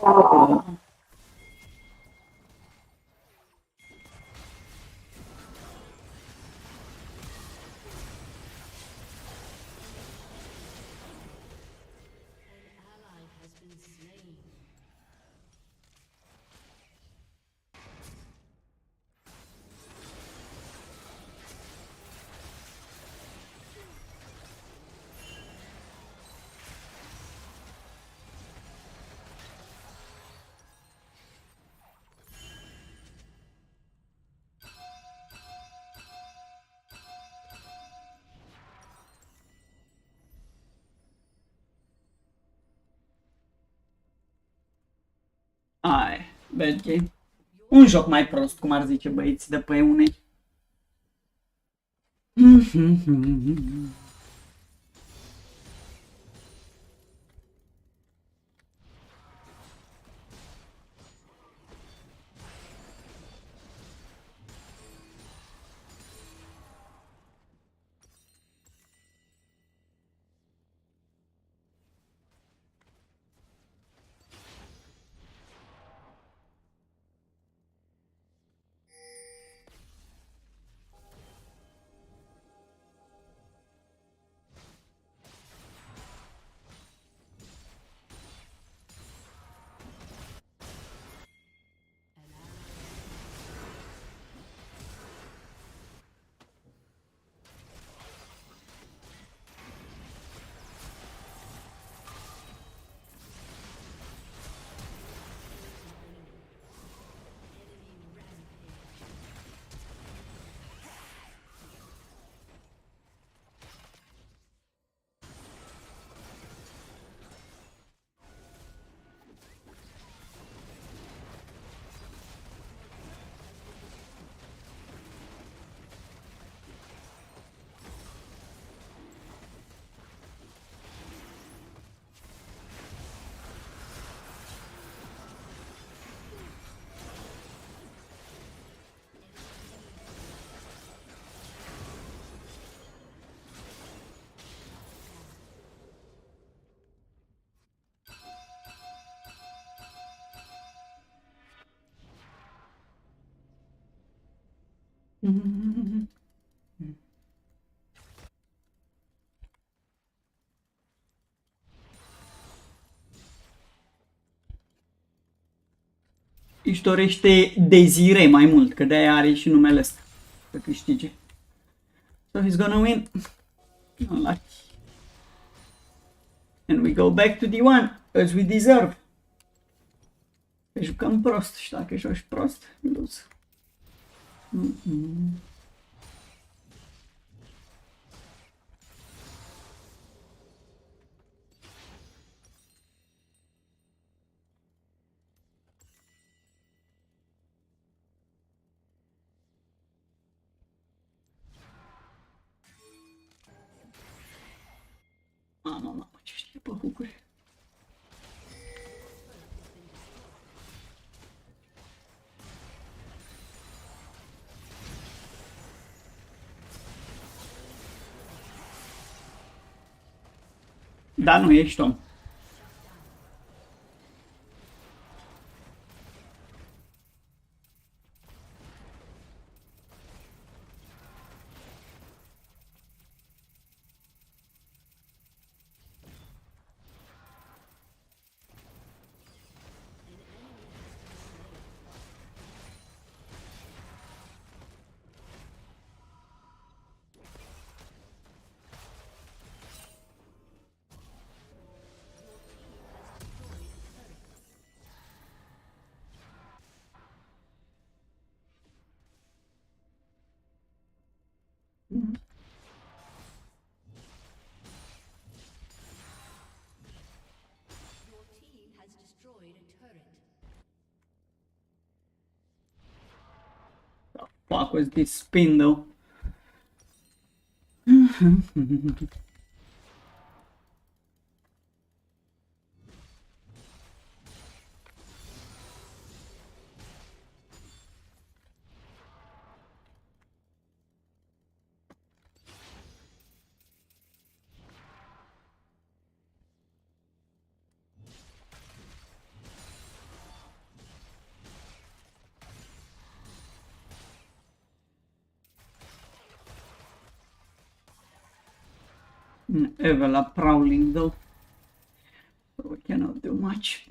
ally has been slain. Ai, bad game. Un joc mai prost, cum ar zice băieții de pe unei. Își dorește Desire mai mult, că de-aia are și numele ăsta, să câștige. So he's gonna win. Unlucky. And we go back to D1, as we deserve. Că jucăm prost și dacă joci prost, lose. Mamă, ce știe pe hucuri. Da, nu ești om. Your team has destroyed a turret. The fuck was this spin though? Evel up prowling though, so we cannot do much.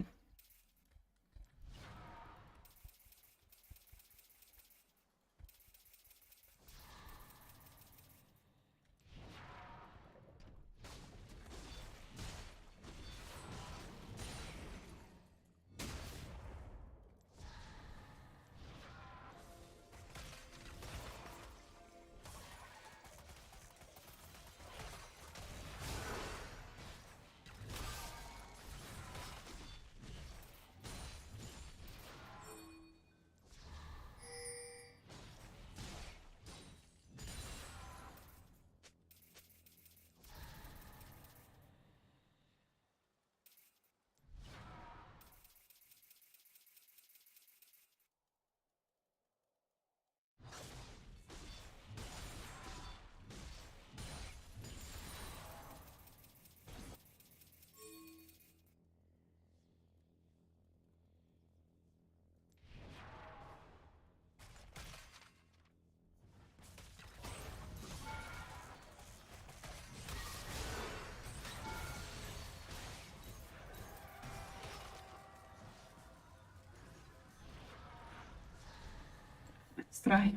Let's try.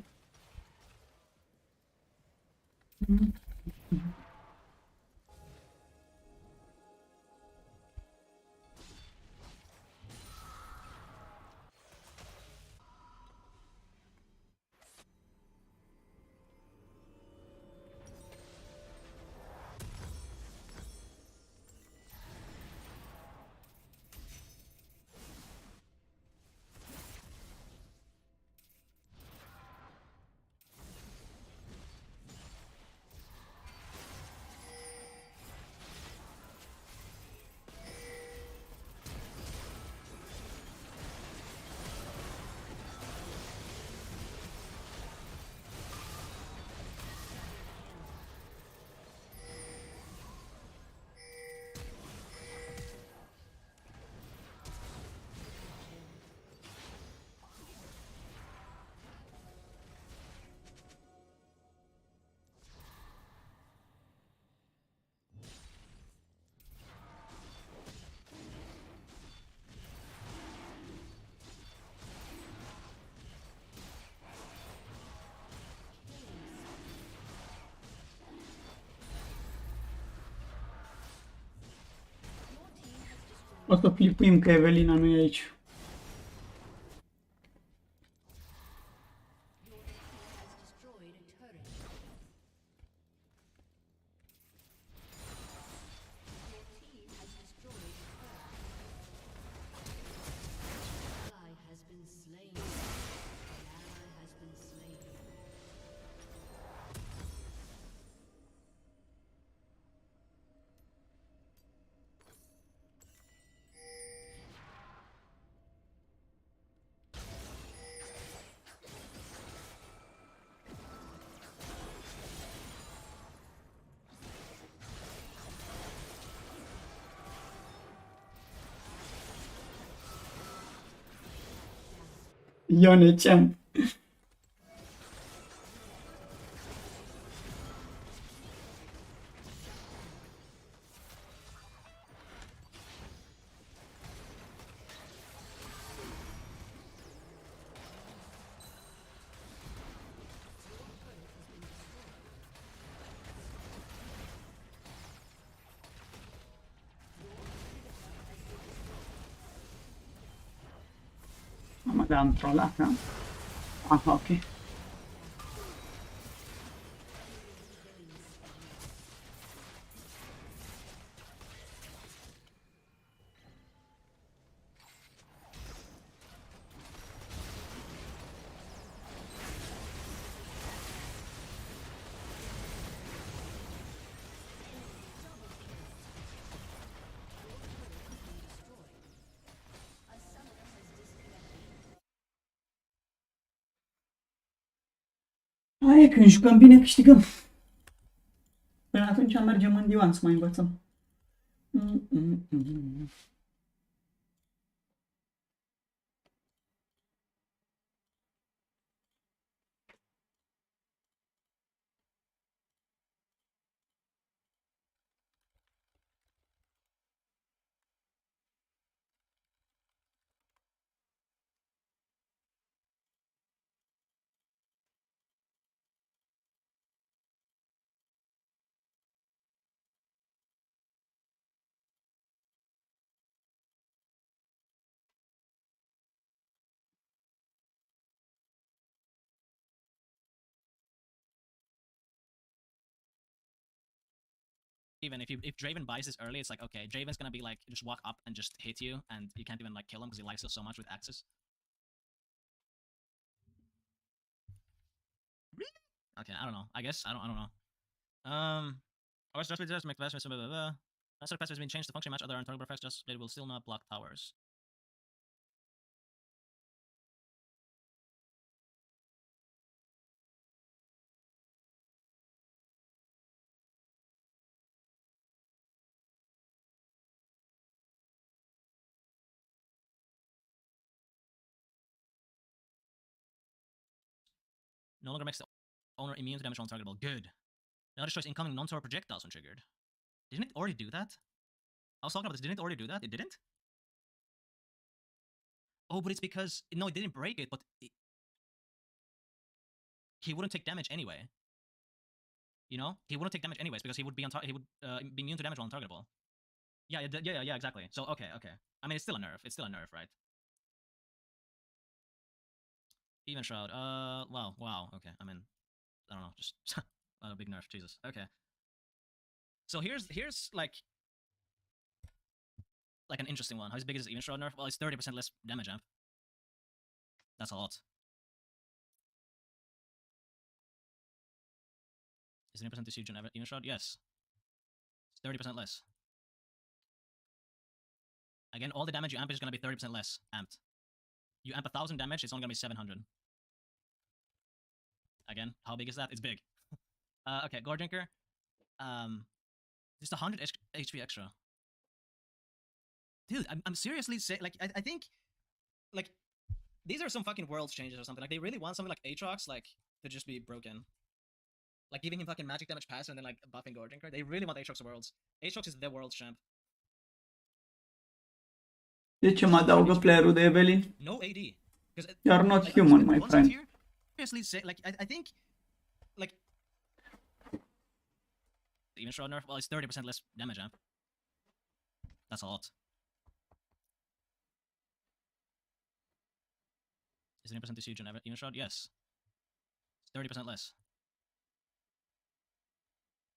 O să flipuim că Evelina nu e aici. Destroyed a turret. Your team has destroyed a turret. Ally has been slain. An ally has been slain. Ione Cem. Mamma, am trollat, da? Aha, ok. Aia e, când jucăm bine, câștigăm. Până atunci mergem în divan să mai învățăm. even if Draven buys this early, it's like, okay, Draven's gonna be like, just walk up and just hit you, and you can't even like kill him because he likes us so much with axes. Okay, I don't know. I guess I don't know. Or just just make best blah blah blah. Master passive has been changed to function match other untargetable effects, just it will still not block towers. No longer makes the owner immune to damage on targetable. Good. Now destroys incoming non-tower projectiles when triggered. Didn't it already do that? I was talking about this. Didn't it already do that? It didn't? Oh, but it's because... No, it didn't break it, but... He wouldn't take damage anyway. You know? He wouldn't take damage anyways because he would be he would be immune to damage on targetable. Yeah, exactly. So, okay. I mean, it's still a nerf. It's still a nerf, right? Even Shroud. Wow. Okay, I mean... I don't know, just... a big nerf, Jesus. Okay. So here's like an interesting one. How big is Even Shroud nerf? Well, it's 30% less damage amp. That's a lot. Is it 10% to siege on Even Shroud? Yes. It's 30% less. Again, all the damage you amp is going to be 30% less amped. You amp 1,000 damage, it's only going to be 700. Again, how big is that? It's big. Okay, Gore Drinker. Just 100 HP extra. Dude, I'm seriously saying, like, I think, like, these are some fucking worlds changes or something. Like, they really want something like Aatrox, like, to just be broken. Like, giving him fucking magic damage pass and then, like, buffing Gore Drinker. They really want Aatrox worlds. Aatrox is the world champ. De ce mă adaugă player-ul de Evelyn? No AD. You're not human, my friend. Here, seriously say, like, I think, like, Even Shroud nerf, well, it's 30% less damage amp. That's a lot. Is it 10% to siege on Even Shroud? Yes. It's 30% less.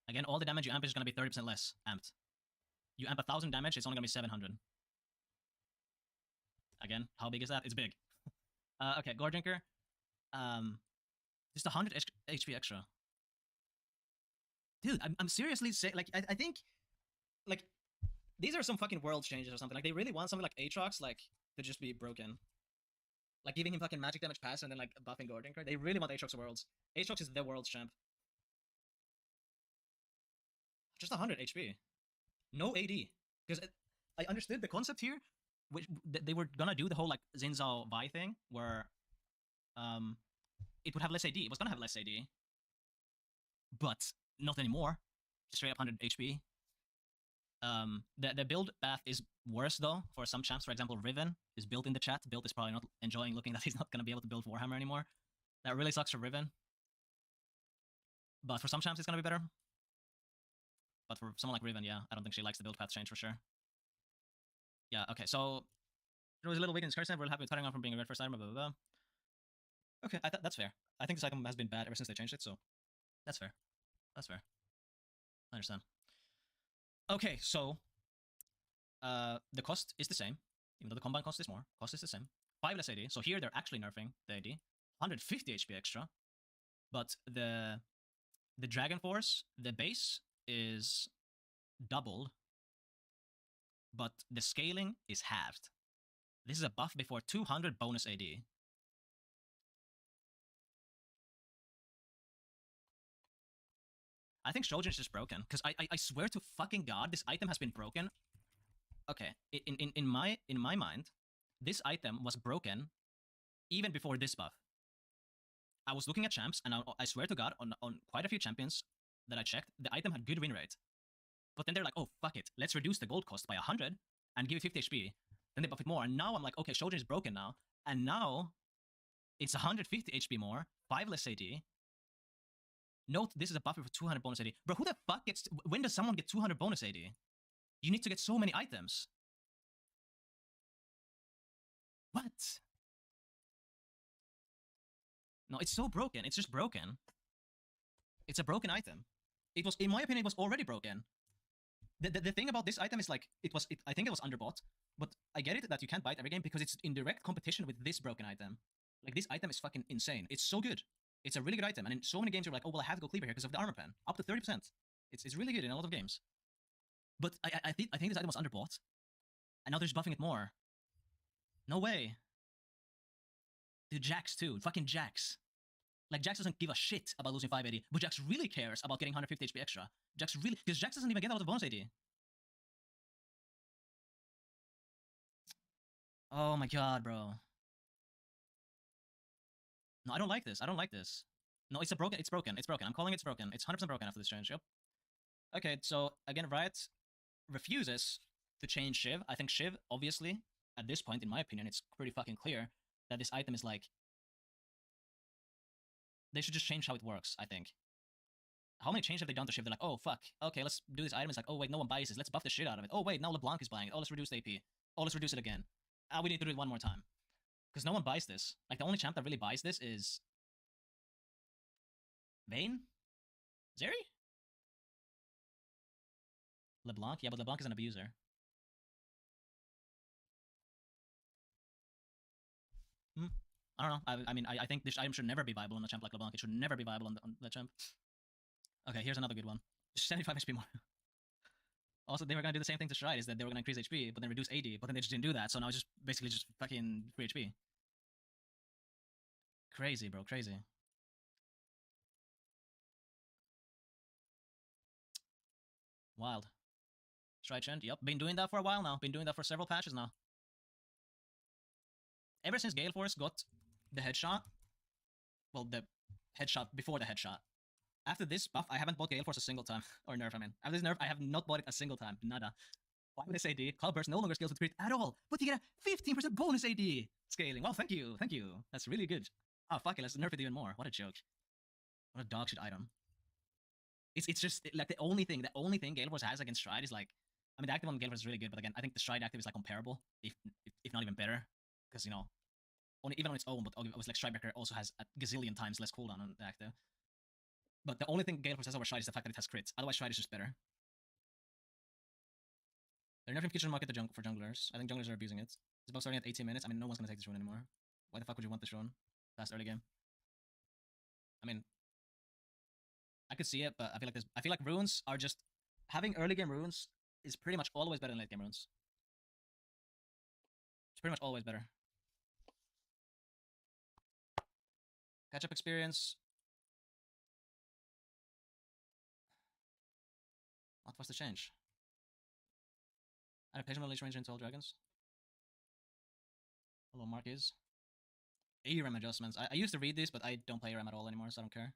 Again, all the damage you amp is going to be 30% less amped. You amp 1,000 damage, it's only going to be 700. Again, how big is that? It's big. Okay, Gore Drinker. Just 100 HP extra. Dude, I'm seriously saying, like, I think, like, these are some fucking world changes or something. Like, they really want something like Aatrox, like, to just be broken. Like, giving him fucking magic damage pass and then, like, buffing Gore Drinker. They really want Aatrox worlds. Aatrox is the world champ. Just 100 HP. No AD. Because I understood the concept here, which they were gonna do the whole, like, Xin Zhao Vi thing, where, it would have less AD. It was gonna have less AD. But not anymore. Straight up 100 HP. The build path is worse though for some champs. For example, Riven is built in the chat. Build is probably not enjoying looking that he's not gonna be able to build Warhammer anymore. That really sucks for Riven. But for some champs, it's gonna be better. But for someone like Riven, yeah, I don't think she likes the build path change for sure. Yeah, okay, so there was a little weakness in Curse. We're happy with cutting off from being a red first item, blah, blah, blah. Okay, that's fair. I think this item has been bad ever since they changed it, so that's fair. That's fair. I understand. Okay, so the cost is the same, even though the combine cost is more. Cost is the same. 5 less AD. So here they're actually nerfing the AD. 150 HP extra. But the Dragon Force, the base is doubled, but the scaling is halved. This is a buff before 200 bonus AD. I think Shojin is just broken, because I swear to fucking God, this item has been broken. Okay, in my mind, this item was broken even before this buff. I was looking at champs, and I swear to God, on quite a few champions that I checked, the item had good win rate. But then they're like, oh, fuck it, let's reduce the gold cost by 100 and give it 50 HP. Then they buff it more, and now I'm like, okay, Shojin is broken now. And now, it's 150 HP more, 5 less AD. Note, this is a buffer for 200 bonus AD. Bro, who the fuck gets... When does someone get 200 bonus AD? You need to get so many items. What? No, it's so broken. It's just broken. It's a broken item. It was, in my opinion, it was already broken. The thing about this item is like I think it was underbought, but I get it that you can't buy it every game because it's in direct competition with this broken item. Like this item is fucking insane. It's so good. It's a really good item, and in so many games you're like, oh well, I have to go Cleaver here because of the armor pen, up to 30%. It's really good in a lot of games. But I think this item was underbought, and now they're just buffing it more. No way. Dude, Jax too. Fucking Jax. Like, Jax doesn't give a shit about losing 5 AD, but Jax really cares about getting 150 HP extra. Jax really... Because Jax doesn't even get a lot of bonus AD. Oh my god, bro. No, I don't like this. I don't like this. No, it's broken. It's broken. It's broken. I'm calling it's broken. It's 100% broken after this change. Yep. Okay, so, again, Riot refuses to change Shiv. I think Shiv, obviously, at this point, in my opinion, it's pretty fucking clear that this item is like... They should just change how it works, I think. How many changes have they done to Shiv? They're like, oh, fuck. Okay, let's do this item. It's like, oh, wait, no one buys this. Let's buff the shit out of it. Oh, wait, now LeBlanc is buying it. Oh, let's reduce the AP. Oh, let's reduce it again. Ah, we need to do it one more time. Because no one buys this. Like, the only champ that really buys this is... Vayne? Zeri? LeBlanc? Yeah, but LeBlanc is an abuser. I don't know. I mean, I think this item should never be viable on a champ like LeBlanc. It should never be viable on the champ. Okay, here's another good one. 75 HP more. Also, they were gonna do the same thing to Stride, is that they were gonna increase HP, but then reduce AD, but then they just didn't do that, so now it's just basically just fucking free HP. Crazy, bro, crazy. Wild. Stride trend, yep. Been doing that for a while now. Been doing that for several patches now. Ever since Gale Force got the headshot, well, the headshot before the headshot. After this buff, I haven't bought Gale Force a single time. Or nerf, I mean. After this nerf, I have not bought it a single time. Nada. Why would I say AD? Cloudburst no longer scales with crit at all, but you get a 15% bonus AD scaling. Well, thank you, thank you. That's really good. Oh, fuck it, let's nerf it even more. What a joke. What a dog shit item. It's just, like, the only thing Gale Force has against Stride is, like, I mean, the active on Gale Force is really good, but again, I think the Stride active is, like, comparable, if not even better. Because, you know, even on its own, but obviously, like, Stridebreaker also has a gazillion times less cooldown on the active. But the only thing Gale Force has over Stride is the fact that it has crits. Otherwise, Stride is just better. They're nerfing Kitchen Market for junglers. I think junglers are abusing it. It's about starting at 18 minutes. I mean, no one's gonna take this rune anymore. Why the fuck would you want this rune? Fast early game. I mean, I could see it, but I feel like runes are just... Having early game runes is pretty much always better than late game runes. It's pretty much always better. Catch-up experience. What was the change? Adaptation of Unleash range into all dragons. Hello, Marquis. ARAM adjustments. I used to read these, but I don't play ARAM at all anymore, so I don't care.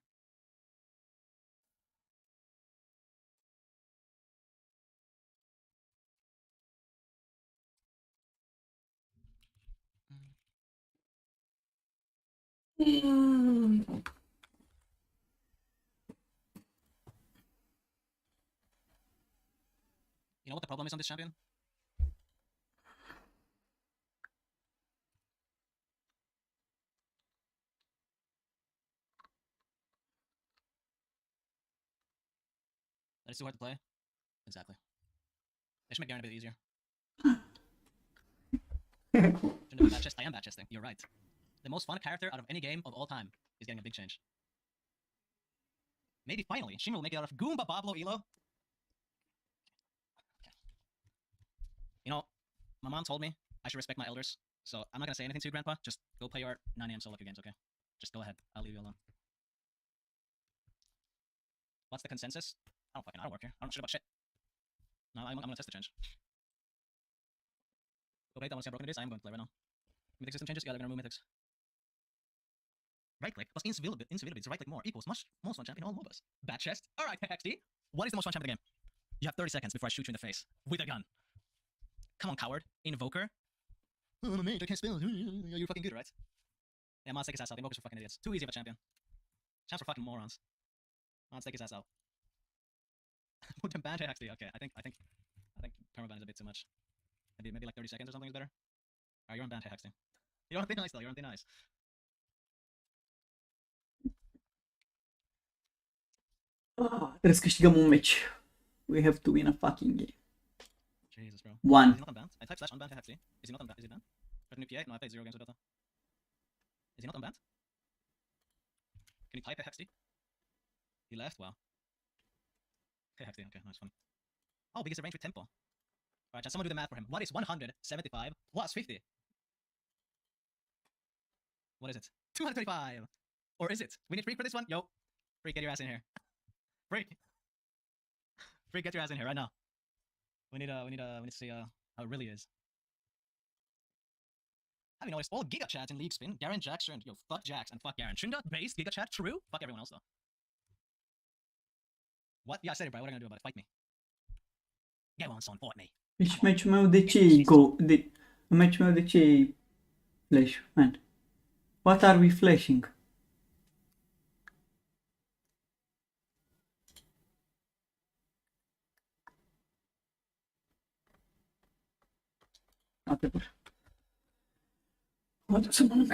You know what the problem is on this champion? That it's too hard to play? Exactly. They should make Garen a bit easier. Shouldn't have been bad chest. I am bad chesting. You're right. The most fun character out of any game of all time is getting a big change. Maybe finally, Shimmy will make it out of Goomba, Bablo, Elo. You know, my mom told me I should respect my elders, so I'm not gonna say anything to you, Grandpa. Just go play your 9 AM solo queue games, okay? Just go ahead. I'll leave you alone. What's the consensus? I don't work here. I don't shit about shit. No, I'm gonna test the change. Go wait, I wanna see how broken it is. I am going to play right now. Mythic system changes? Yeah, they're gonna remove mythics. Right click plus invincibility. So right click more equals most fun champ in all MOBAs. Bad chest. Alright, XD. What is the most fun champ in the game? You have 30 seconds before I shoot you in the face. With a gun. Come on, coward. Invoker. Oh, I'm a mage, I can't spell. You're fucking good, right? Yeah, Mons, take his ass out. Invokers are fucking idiots. Too easy of a champion. Champs are fucking morons. Mons, take his ass out. Put them ban to XD. Okay, I think permaban is a bit too much. Maybe like 30 seconds or something is better. Alright, you're on ban to XD. You're on thin ice though, you're on thin ice. Trebuie să câștigăm un meci. We have to win a fucking game. Jesus, bro. One. Is he not unbanned? I type slash unbanned Hexy. Is he not unbanned? Is he banned? Got a new PA? No, I played 0 games with Dota. Is he not unbanned? Can you type a Hexy? He left? Wow. Okay, Hexy. Okay, nice, funny. Oh, because the range with tempo. Alright, chat, someone do the math for him. What is 175 plus 50? What is it? 225! Or is it? We need Freak for this one? Yo. Freak, get your ass in here. Freak! Freak, get your ass in here right now. We need to see how it really is. I mean, it's all Giga Chat in League Spin. Garen, Jax, Trund. Yo, fuck Jax and fuck Garen. Trinda, base, Giga Chat, true. Fuck everyone else though. What? Yeah, I said it, bro. What are you gonna do about it? Fight me. Go on, son, fight me. Deci meciul meu de ce e go? Meciul meu de ce e flash, man? What are we flashing? Adevăr. Mă duc să mănânc.